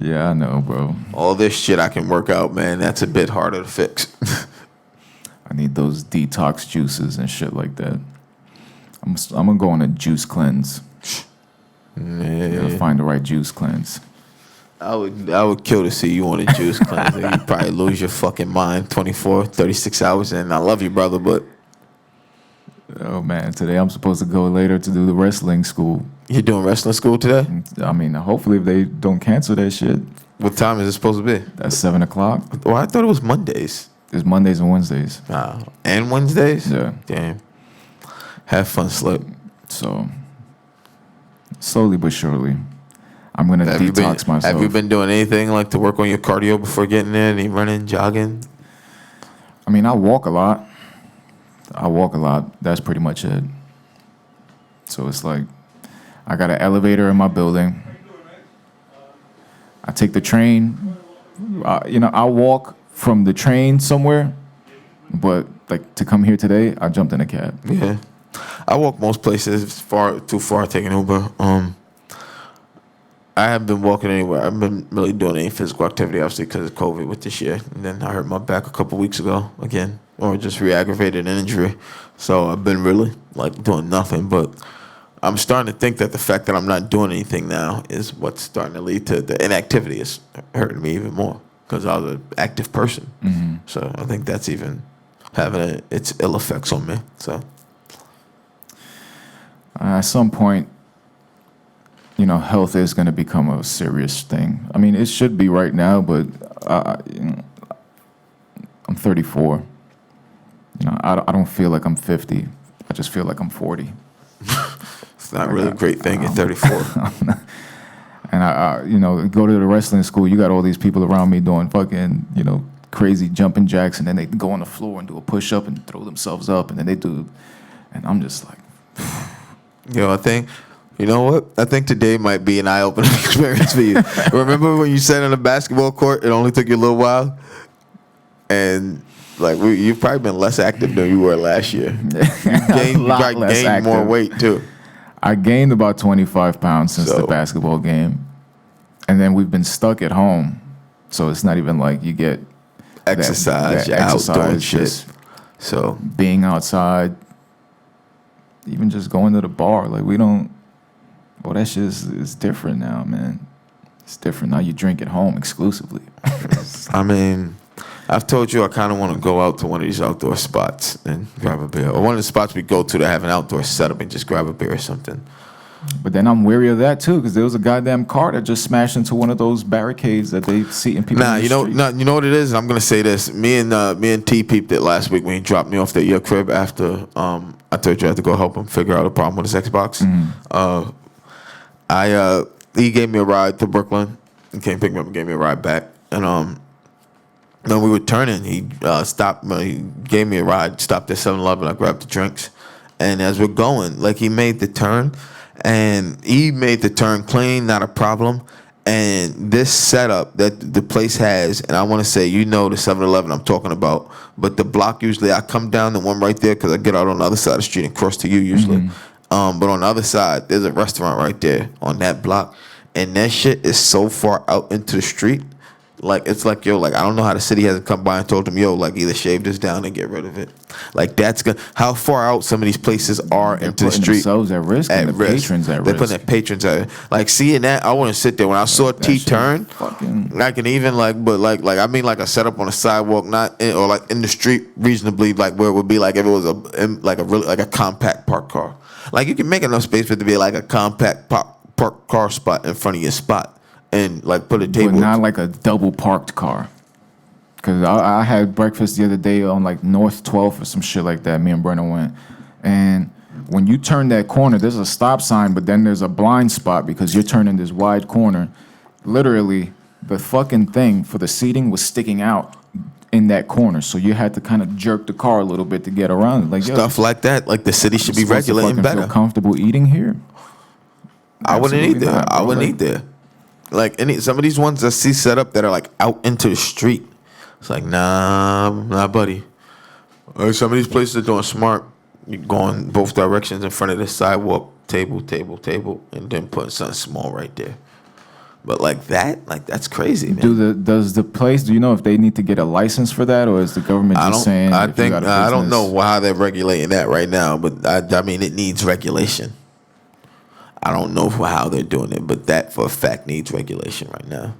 Yeah, I know, bro. All this shit I can work out, man. That's a bit harder to fix. I need those detox juices and shit like that. I'm gonna go on a juice cleanse. Gotta find the right juice cleanse. I would kill to see you on a juice cleanse. You'd probably lose your fucking mind 24, 36 hours in. I love you, brother, but Oh man, today I'm supposed to go later to do the wrestling school. you're doing wrestling school today? I mean, hopefully if they don't cancel that shit, What time is it supposed to be? that's 7 o'clock. Well, I thought it was Mondays. It's Mondays and Wednesdays. And Wednesdays? Yeah. Damn. Have fun, Slip. So slowly but surely, I'm gonna Have you detox myself. Have you been doing anything like to work on your cardio before getting there? Any running, jogging? I mean, I walk a lot. That's pretty much it. So it's like, I got an elevator in my building. I take the train. I'll walk from the train somewhere, but like to come here today, I jumped in a cab. Yeah. I walk most places. If it's too far, I take an Uber. I haven't been walking anywhere. I haven't been really doing any physical activity, obviously, because of COVID with this year. And then I hurt my back a couple weeks ago again, or just re-aggravated an injury. So I've been really like doing nothing. But I'm starting to think that the fact that I'm not doing anything now is what's starting to lead to the inactivity is hurting me even more because I was an active person. Mm-hmm. So I think that's even having its ill effects on me. So At some point, health is going to become a serious thing. I mean, it should be right now, but I'm 34. I don't feel like I'm 50. I just feel like I'm 40. it's not really a great thing at 34. And I go to the wrestling school. You got all these people around me doing fucking, crazy jumping jacks, and then they go on the floor and do a push up and throw themselves up, and then they do, and I'm just like, I think today might be an eye-opening experience for you. Remember when you sat on the basketball court? It only took you a little while, and like you've probably been less active than you were last year. You gained more weight too. I gained about 25 pounds since the basketball game, and then we've been stuck at home, so it's not even like you get exercise, that outdoor just shit. So being outside, even just going to the bar, like we don't. Well, that shit is different now, man. It's different now. You drink at home exclusively. I mean, I've told you I kind of want to go out to one of these outdoor spots and grab a beer, or one of the spots we go to that have an outdoor setup and just grab a beer or something. But then I'm weary of that too, because there was a goddamn car that just smashed into one of those barricades that they see in people. You know what it is. And I'm gonna say this. Me and T peeped it last week when he dropped me off at your crib after I told you I had to go help him figure out a problem with his Xbox. Mm-hmm. He gave me a ride to Brooklyn and came pick me up and gave me a ride back. And when we were turning, he stopped. He gave me a ride. Stopped at 7-Eleven. I grabbed the drinks, and as we're going, like he made the turn, and he made the turn clean, not a problem. And this setup that the place has, and I want to say, the 7-Eleven I'm talking about, but the block usually I come down the one right there because I get out on the other side of the street and cross to you usually. Mm-hmm. But on the other side, there's a restaurant right there on that block, and that shit is so far out into the street Like it's like yo, like I don't know how the city hasn't come by and told them yo, like either shave this down and get rid of it. Like that's good. How far out some of these places are They're into the putting street themselves at risk and the patrons at They're risk. putting their patrons at like seeing that. I want to sit there when I saw That T shit turn. fucking- I can even like I mean like a setup on a sidewalk, not in, or like in the street reasonably, like where it would be like if it was like a really like a compact park car. Like you can make enough space for it to be like a compact park car spot in front of your spot. And like put a table, But not like a double parked car. Cause I had breakfast the other day on like North 12th or some shit like that. Me and Brennan went, and when you turn that corner, there's a stop sign, but then there's a blind spot because you're turning this wide corner. Literally, the fucking thing for the seating was sticking out in that corner, so you had to kind of jerk the car a little bit to get around. Like yo, stuff like that. Like the city should be I'm supposed to regulating fucking better. Feel comfortable eating here? I wouldn't eat Absolutely there. not, I bro. wouldn't Like- eat there. Like some of these ones I see set up that are like out into the street. It's like nah, buddy. Or some of these places are doing smart. You going both directions in front of the sidewalk, table, and then putting something small right there. But like that's crazy, man. Does the place? Do you know if they need to get a license for that, or is the government I just don't. saying? I if you think got a I don't business- know how they're regulating that right now, but I mean it needs regulation. I don't know how they're doing it, but that for a fact needs regulation right now.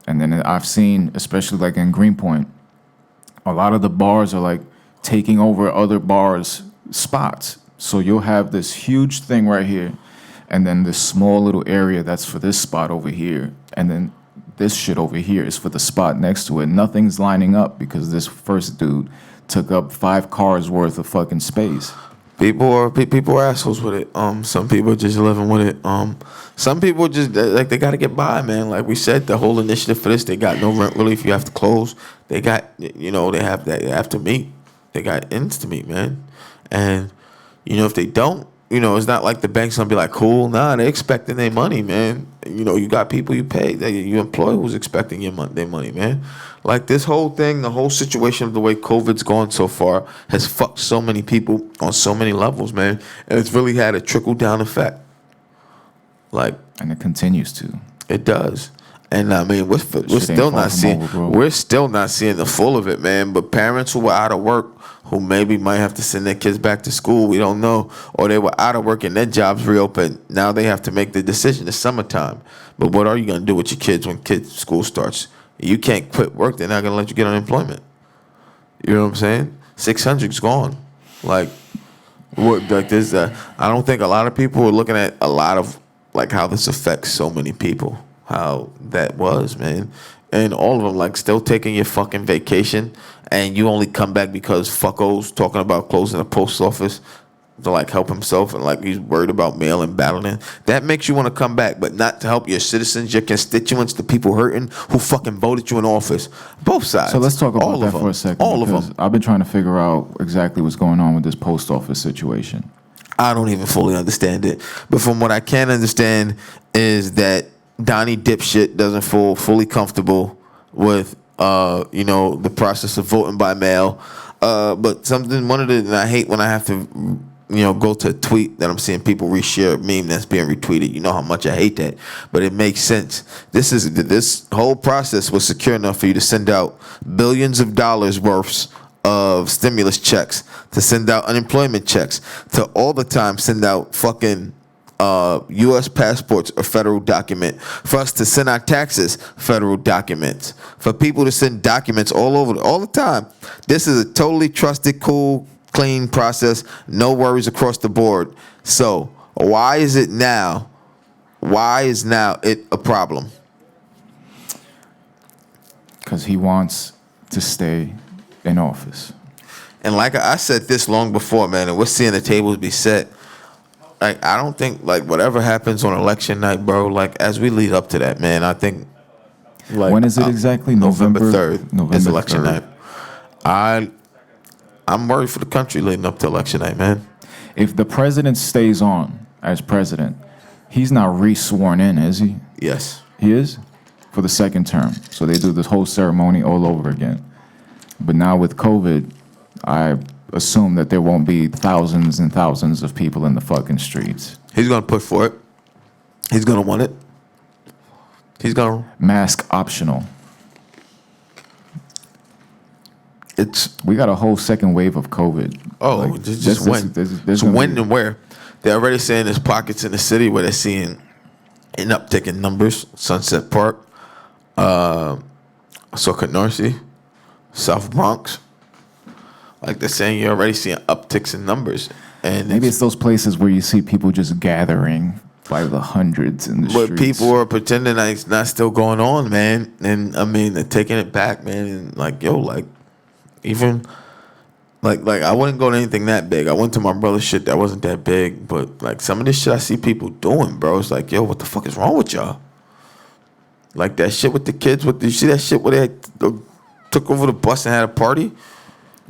And then I've seen, especially like in Greenpoint, a lot of the bars are like taking over other bars' spots. So you'll have this huge thing right here, and then this small little area that's for this spot over here, and then this shit over here is for the spot next to it. Nothing's lining up because this first dude took up 5 cars worth of fucking space. People are assholes with it. Some people are just living with it. Some people just like they got to get by, man. Like we said, the whole initiative for this, they got no rent relief. You have to close. They got they have to meet. They got ends to meet, man. And if they don't, it's not like the bank's gonna be like, cool. Nah, they expecting their money, man. You got people you pay, that you employ who's expecting their money, man. Like this whole thing, the whole situation of the way COVID's gone so far has fucked so many people on so many levels, man. And it's really had a trickle down effect. Like And it continues to. it does. And I mean, we're ain't still far not from seeing over, bro. we're still not seeing the full of it, man. But parents who were out of work, who maybe might have to send their kids back to school, we don't know, or they were out of work and their jobs reopened. Now they have to make the decision. It's summertime, but what are you gonna do with your kids when school starts? You can't quit work. They're not gonna let you get unemployment. You know what I'm saying? 600's gone. Like what? Like this? I don't think a lot of people are looking at a lot of like how this affects so many people. How that was, man. And all of them, like, still taking your fucking vacation, and you only come back because fuckos talking about closing the post office to, like, help himself, and, like, he's worried about mail and battling. That makes you want to come back, but not to help your citizens, your constituents, the people hurting who fucking voted you in office. Both sides. So let's talk about all that of them. for a second. All of because them. I've been trying to figure out exactly what's going on with this post office situation. I don't even fully understand it. But from what I can understand is that Donnie dipshit doesn't feel fully comfortable with the process of voting by mail. But one of the and I hate when I have to go to a tweet that I'm seeing people reshare a meme that's being retweeted. You know how much I hate that. But it makes sense. This whole process was secure enough for you to send out billions of dollars worth of stimulus checks, to send out unemployment checks, to all the time send out fucking U.S. passports, a federal document. For us to send our taxes, federal documents. For people to send documents all the time. This is a totally trusted, cool, clean process. No worries across the board. So why is it now? Why is now it a problem? Because he wants to stay in office. And like I said this long before, man, and we're seeing the tables be set. Like, I don't think, like, whatever happens on election night, bro, like, as we lead up to that, man, I think, like... When is it exactly? November November 3rd November is election 3rd. night. I'm worried for the country leading up to election night, man. If the president stays on as president, he's not re-sworn in, is he? Yes. He is? For the second term. So they do this whole ceremony all over again. But now with COVID, I assume that there won't be thousands and thousands of people in the fucking streets. He's going to push for it. He's going to want it. He's going to... Mask optional. We got a whole second wave of COVID. Just when? It's when and where? They're already saying there's pockets in the city where they're seeing an uptick in numbers. Sunset Park, Soka North, South Bronx. Like they're saying, you're already seeing upticks in numbers. And maybe it's those places where you see people just gathering by the hundreds in the streets. But people are pretending like it's not still going on, man. And I mean, they're taking it back, man. And like, yo, like, even like I wouldn't go to anything that big. I went to my brother's shit that wasn't that big, but like some of this shit I see people doing, bro. It's like, yo, what the fuck is wrong with y'all? Like that shit with the kids. You see that shit where they took over the bus and had a party?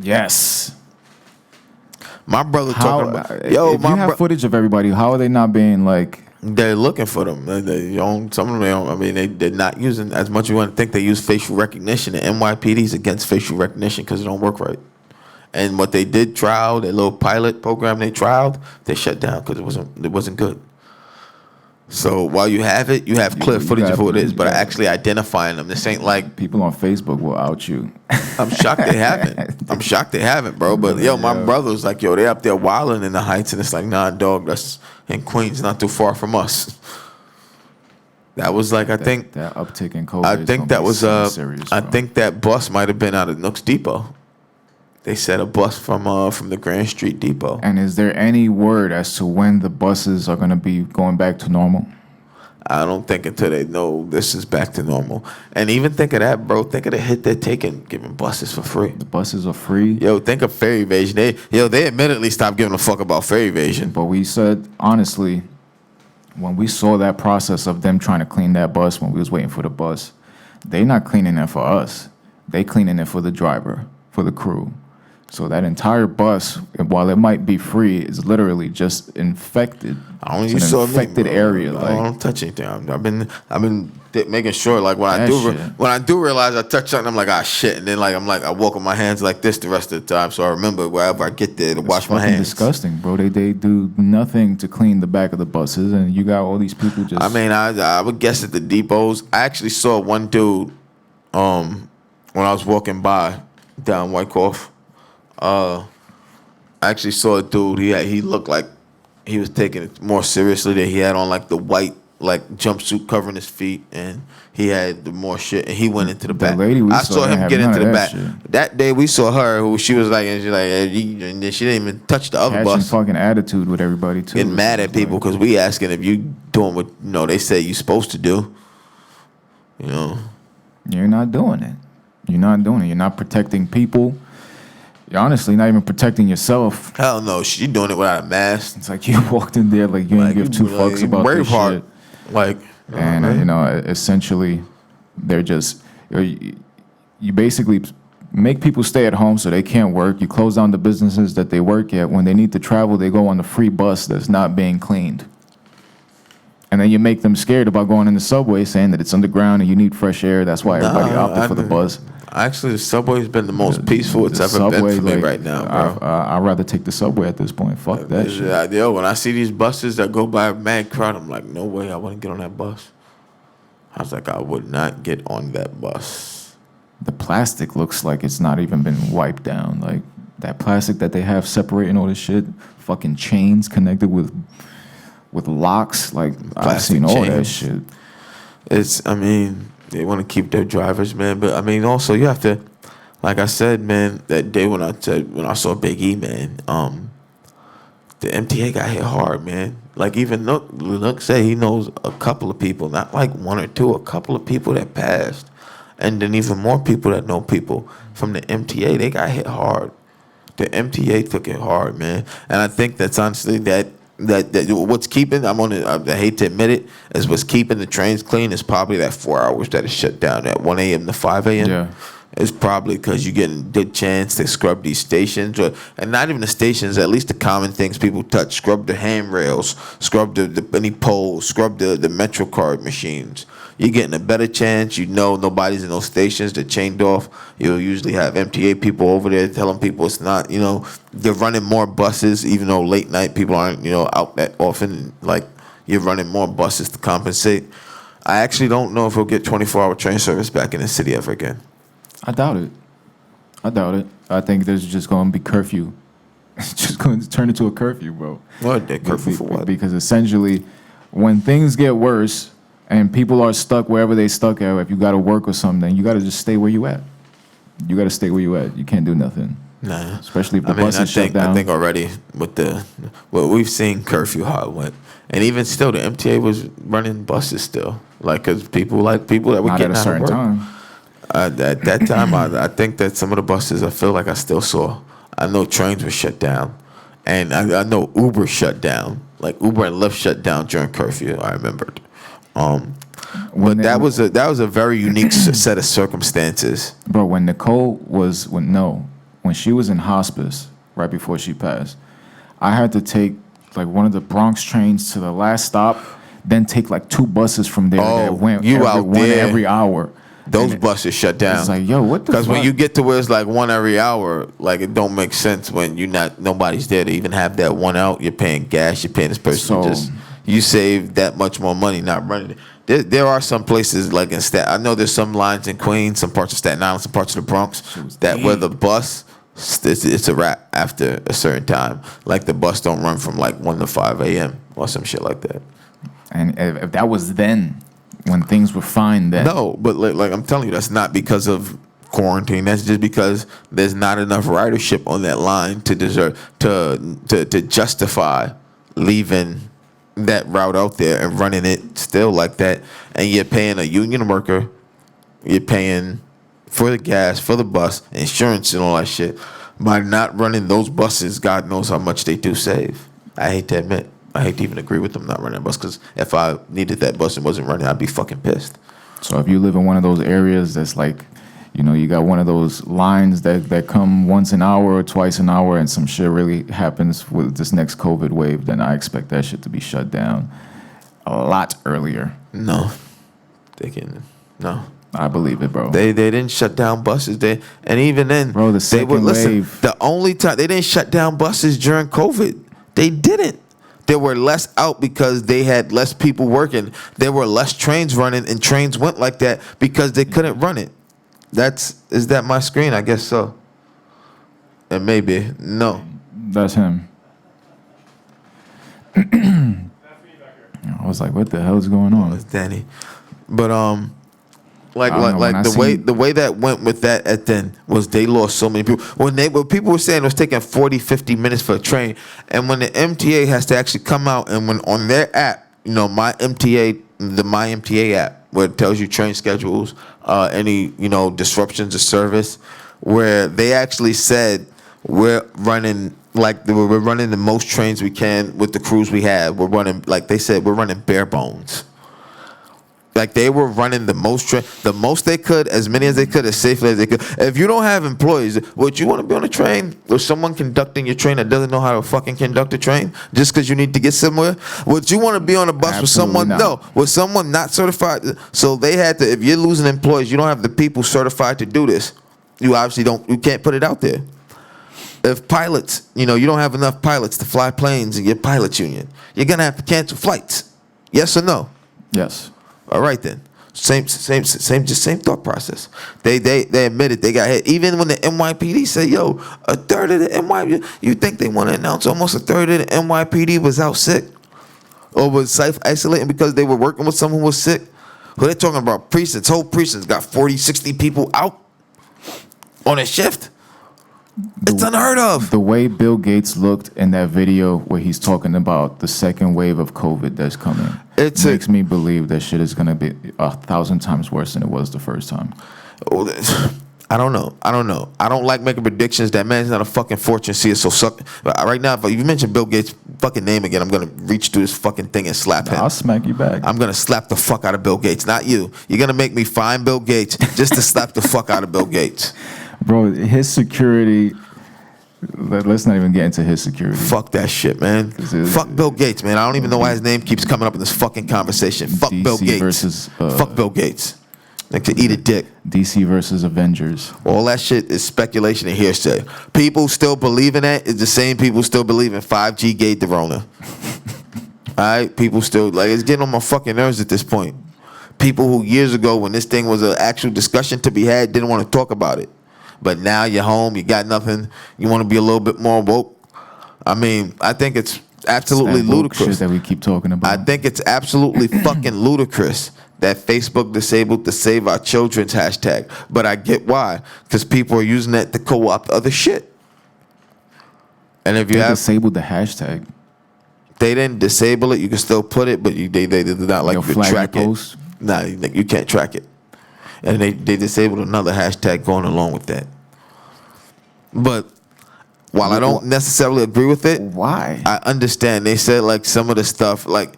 Yes. My brother talking about, if you have footage of everybody, how are they not being like? They're looking for them. Some of them. I mean, they're not using as much as you want to think. They use facial recognition. The NYPD's against facial recognition because it don't work right. And what they did trial, their little pilot program they trialed, they shut down because it wasn't good. So while you have it, you have clear footage of who it is, but actually identifying them. This ain't like people on Facebook will out you. I'm shocked they haven't. Bro. But yo, my brother was like, yo, they up there wilding in the Heights, and it's like, nah, dog, that's in Queens, not too far from us. That was like, I think that uptick in COVID. I think that was serious, I think that bus might have been out of Nooks Depot. They said a bus from the Grand Street Depot. And is there any word as to when the buses are going to be going back to normal? I don't think until they know this is back to normal. And even think of that, bro. Think of the hit they're taking, giving buses for free. The buses are free. Yo, think of fare evasion. They admittedly stopped giving a fuck about fare evasion. But we said, honestly, when we saw that process of them trying to clean that bus when we was waiting for the bus, they not cleaning it for us. They cleaning it for the driver, for the crew. So that entire bus, while it might be free, is literally just infected. It's an infected area. I don't touch anything. I've been making sure, like when I do realize I touch something, I'm like, ah, shit, and then I walk with my hands like this the rest of the time, so I remember wherever I get there to wash my hands. Disgusting, bro. They do nothing to clean the back of the buses, and you got all these people just. I mean, I would guess at the depots. I actually saw one dude, when I was walking by down Wyckoff. I actually saw a dude. He looked like he was taking it more seriously. That he had on like the white jumpsuit covering his feet, and he had the more shit. And he went into the back. I saw him get into the back. That day we saw her. Who she was like, and then she didn't even touch the other bus. Fucking attitude with everybody too. Getting mad at people because we asking if you doing what they say you supposed to do. You know, you're not doing it. You're not doing it. You're not protecting people. You're honestly not even protecting yourself. Hell no, she doing it without a mask. It's like you walked in there like you didn't give two fucks about this shit. And essentially, they're just you basically make people stay at home so they can't work. You close down the businesses that they work at. When they need to travel, they go on the free bus that's not being cleaned. And then you make them scared about going in the subway, saying that it's underground and you need fresh air. That's why everybody opted for the bus. Actually, the subway's been the most peaceful it's ever been for me right now, bro. I'd rather take the subway at this point. Fuck that shit. Yo, when I see these buses that go by a mad crowd, I'm like, no way, I wouldn't get on that bus. I was like, I would not get on that bus. The plastic looks like it's not even been wiped down. Like, that plastic that they have separating all this shit, fucking chains connected with locks. Like, I've seen all that shit. They want to keep their drivers, man. But, also, you have to, like I said, man, that day when I saw Big E, man, the MTA got hit hard, man. Like, even Nook said he knows a couple of people, not like one or two, a couple of people that passed. And then even more people that know people from the MTA, they got hit hard. The MTA took it hard, man. And I think that's honestly that what's keeping, I hate to admit it, is what's keeping the trains clean is probably that 4 hours that is shut down at 1 a.m. to 5 a.m. Yeah. It's probably because you're getting a good chance to scrub these stations, and not even the stations, at least the common things people touch. Scrub the handrails, scrub any poles, scrub the MetroCard machines. You're getting a better chance. Nobody's in those stations. They're chained off. You'll usually have MTA people over there telling people it's not, they're running more buses, even though late night people aren't, out that often. Like, you're running more buses to compensate. I actually don't know if we'll get 24-hour train service back in the city ever again. I doubt it. I doubt it. I think there's just going to be curfew. It's just going to turn into a curfew, bro. What? They careful for what? Because essentially, when things get worse and people are stuck wherever they stuck at, if you got to work or something, you got to just stay where you at. You got to stay where you at. You can't do nothing. Nah. Especially if the I mean, bus is shut down. I think already with we've seen curfew how it went, and even still, the MTA was running buses still, like because people that were Not getting at a out of certain work. time. At that time, I think that some of the buses I feel like I still saw. I know trains were shut down, and I know Uber shut down. Like Uber and Lyft shut down during curfew. I remembered. But that was a very unique set of circumstances. Bro, when when she was in hospice right before she passed, I had to take like one of the Bronx trains to the last stop, then take like 2 buses from there that went every hour. Those buses shut down. It's like, yo, what the fuck? Because when you get to where it's like one every hour, like it don't make sense when nobody's there to even have that one out. You're paying gas. You're paying this person. You save that much more money not running it. There are some places like in I know there's some lines in Queens, some parts of Staten Island, some parts of the Bronx that where the bus it's a wrap after a certain time. Like the bus don't run from like 1 to 5 a.m. or some shit like that. And if that was then, when things were fine then. No, but like I'm telling you, that's not because of quarantine. That's just because there's not enough ridership on that line to to justify leaving that route out there and running it still like that. And you're paying a union worker, you're paying for the gas, for the bus, insurance and all that shit. By not running those buses, God knows how much they do save. I hate to admit. I hate to even agree with them not running a bus, because if I needed that bus and wasn't running, I'd be fucking pissed. So if you live in one of those areas that's like, you got one of those lines that come once an hour or twice an hour and some shit really happens with this next COVID wave, then I expect that shit to be shut down a lot earlier. No. I believe it, bro. They didn't shut down buses. And even then, bro, the second wave. The only time they didn't shut down buses during COVID, they didn't. There were less out because they had less people working. There were less trains running, and trains went like that because they couldn't run it. Is that my screen? I guess so. And maybe no. That's him. That's me back here. I was like, what the hell is going on? It's Danny. But I don't know, the way that went with that at then was they lost so many people. When people were saying it was taking 40, 50 minutes for a train, and when the MTA has to actually come out and when on their app, the My MTA app, where it tells you train schedules, any disruptions of service, where they actually said we're running the most trains we can with the crews we have. We're running, like they said, we're running bare bones. Like they were running the most they could, as many as they could, as safely as they could. If you don't have employees, would you want to be on a train with someone conducting your train that doesn't know how to fucking conduct a train just because you need to get somewhere? Would you want to be on a bus with someone? No, with someone not certified. So they had to. If you're losing employees, you don't have the people certified to do this. You obviously don't. You can't put it out there. If pilots, you don't have enough pilots to fly planes in your pilots union, you're gonna have to cancel flights. Yes or no? Yes. All right then. Same thought process. They admitted they got hit. Even when the NYPD said, yo, a third of the NYPD, you think they want to announce almost a third of the NYPD was out sick? Or was self-isolating because they were working with someone who was sick? Well, they're talking about precincts. Whole precincts got 40, 60 people out on a shift. It's unheard of. The way Bill Gates looked in that video where he's talking about the second wave of COVID that's coming, makes me believe that shit is going to be 1,000 times worse than it was the first time. I don't know. I don't like making predictions. That man's not a fucking fortune seer, so suck. Right now, if you mention Bill Gates' fucking name again, I'm going to reach through this fucking thing and slap him. I'll smack you back. I'm going to slap the fuck out of Bill Gates, not you. You're going to make me find Bill Gates just to slap the fuck out of Bill Gates. Bro, his security, let's not even get into his security. Fuck that shit, man. Fuck Bill Gates, man. I don't even know why his name keeps coming up in this fucking conversation. Fuck DC Bill Gates. Versus, fuck Bill Gates. Like to eat a dick. DC versus Avengers. All that shit is speculation and hearsay. People still believe in that. It's the same people still believe in 5G gate the Rona. Alright? People still, it's getting on my fucking nerves at this point. People who years ago, when this thing was an actual discussion to be had, didn't want to talk about it. but now you're home, you got nothing, you want to be a little bit more woke. I mean, I think it's absolutely That woke ludicrous. shit that we keep talking about. I think it's absolutely fucking ludicrous that Facebook disabled the Save Our Children's hashtag. But I get why. Because people are using that to co-opt other shit. And if you They have... disabled the hashtag. They didn't disable it. You can still put it, but they did not like They'll to flag track your it. post? Nah, you can't track it. And they disabled another hashtag going along with that. But while I don't necessarily agree with it, Why? I understand. They said like some of the stuff, like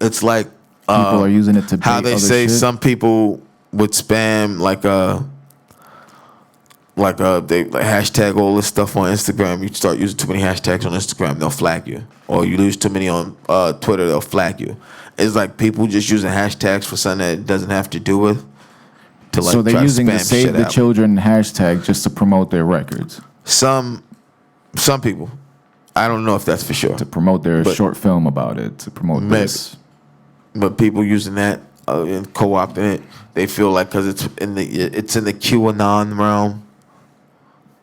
it's like People are using it to how bait they other say shit. some people would spam they like hashtag all this stuff on Instagram. You start using too many hashtags on Instagram, they'll flag you. Or you lose too many on Twitter, they'll flag you. It's like people just using hashtags for something that it doesn't have to do with. To like So they're try to using the spam Save shit the out. Children hashtag just to promote their records, Some people. I don't know if that's for sure. to promote their But- short film about it, to promote Maybe. this. But people using that and co-opting it, they feel like because it's in the QAnon realm,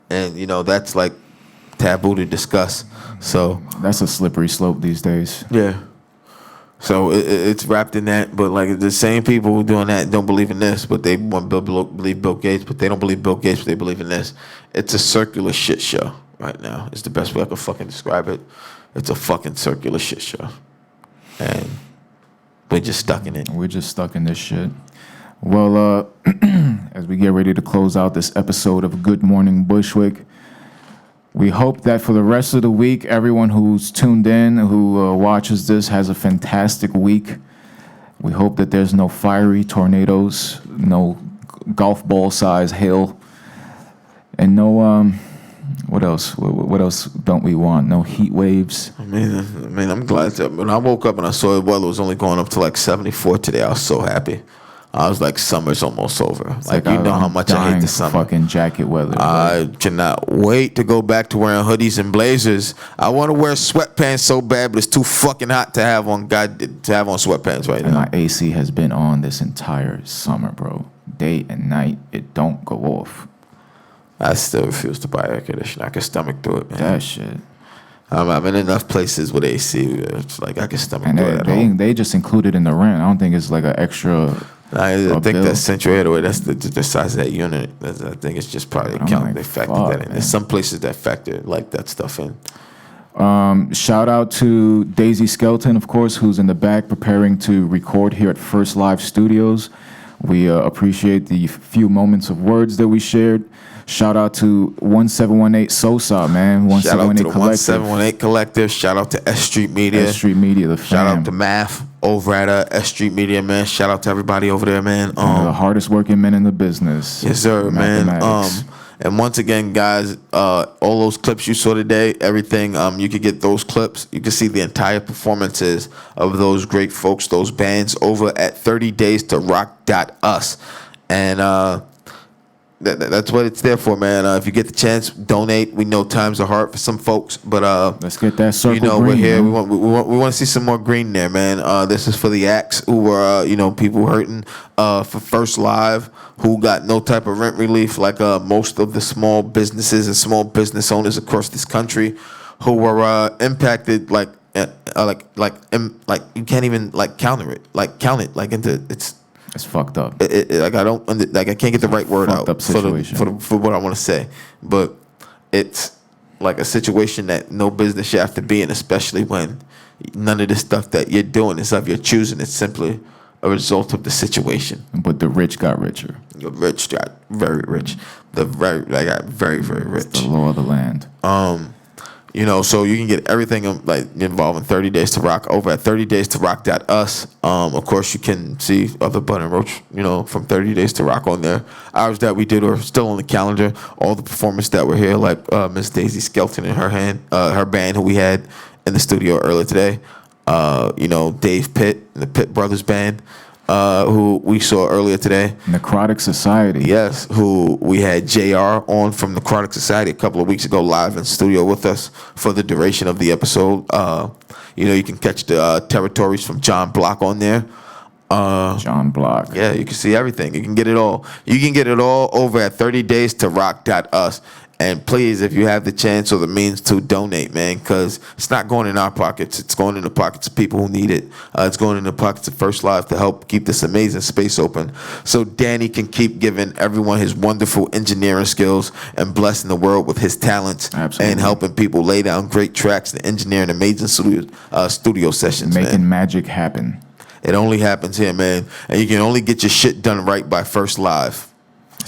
and you know that's like taboo to discuss. So That's a slippery slope these days. yeah, so it's wrapped in that. But like the same people who doing that don't believe in this, but they want believe Bill Gates, but they don't believe Bill Gates, but they believe in this. It's a circular shit show right now. It's the best way I can fucking describe it. It's a fucking circular shit show, and we're just stuck in it. We're just stuck in this shit. Well, as we get ready to close out this episode of Good Morning Bushwick, we hope that for the rest of the week, everyone who's tuned in, who watches this, has a fantastic week. We hope that there's no fiery tornadoes, no golf ball size hail, and no, what else? What else don't we want? No heat waves. I mean, I'm glad that when I woke up and I saw the weather was only going up to like 74 today, I was so happy. I was like, summer's almost over. Like you know how I'm much I hate dying the for summer. fucking jacket weather. I cannot wait to go back to wearing hoodies and blazers. I want to wear sweatpants so bad, but it's too fucking hot to have on sweatpants right And now. my AC has been on this entire summer, bro. Day and night, it don't go off. I still refuse to buy air conditioner. I can stomach through it, man. That shit. I'm in enough places with AC. It's like I can stomach And through it at home. they just included in the rent. I don't think it's like an extra. I a think bill. that's Central Air, the way that's the size of that unit. I think it's just probably I'm count. like, They factor fuck, that in. man. There's some places that factor like that stuff in. Shout out to Daisy Skelton, of course, who's in the back preparing to record here at First Live Studios. We appreciate the few moments of words that we shared. Shout out to 1718 Sosa, man. Shout out to 1718 the Collective. 1718 Collective. Shout out to S Street Media. S Street Media, the fam. Shout out to Math over at S Street Media, man. Shout out to everybody over there, man. The hardest working men in the business. Yes, sir, man. Mathematics. And once again, guys, all those clips you saw today, everything, you could get those clips. You can see the entire performances of those great folks, those bands over at 30days2rock.us. And that's what it's there for, man. If you get the chance, donate. We know times are hard for some folks, but Let's get that circle you know, green. we're here. man. We want to see some more green there, man. This is for the acts who were, people hurting for First Live, who got no type of rent relief, like most of the small businesses and small business owners across this country, who were impacted like you can't even like count it like into it's. It's fucked up. Like I can't get the right word Fucked out up situation. for what I want to say, but it's like a situation that no business should have to be in, especially when none of the stuff that you're doing is of your choosing. It's simply a result of the situation. But the rich got richer. The rich got very rich. They got very very rich. The law of the land. So you can get everything like involving 30 Days to Rock over at 30days2rock.us. Of course, you can see other Bud and Roach, from 30 Days to Rock on there. Ours that we did are still on the calendar. All the performers that were here, like Miss Daisy Skelton and her band, who we had in the studio earlier today. Dave Pitt, the Pitt Brothers Band, who we saw earlier today. Necrotic Society. Yes, who we had JR on from Necrotic Society a couple of weeks ago live in studio with us for the duration of the episode. You can catch the territories from John Block on there. John Block. Yeah, you can see everything. You can get it all. You can get it all over at 30daystoRock.us. And please, if you have the chance or the means to donate, man, because it's not going in our pockets. It's going in the pockets of people who need it. It's going in the pockets of First Live to help keep this amazing space open so Danny can keep giving everyone his wonderful engineering skills and blessing the world with his talents. Absolutely. And helping people lay down great tracks and engineering amazing studio sessions, Making man. magic happen. It only happens here, man. And you can only get your shit done right by First Live.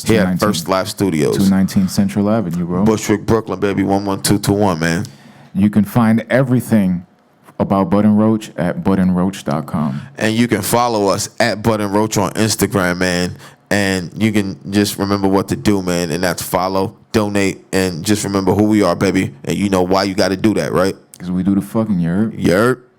Here at 219 First Live Studios. 219 Central Avenue, bro. Bushwick, Brooklyn, baby, 11221, man. You can find everything about Bud and Roach at budandroach.com. And you can follow us at Bud and Roach on Instagram, man. And you can just remember what to do, man. And that's follow, donate, and just remember who we are, baby. And you know why you got to do that, right? Because we do the fucking, you heard? You heard?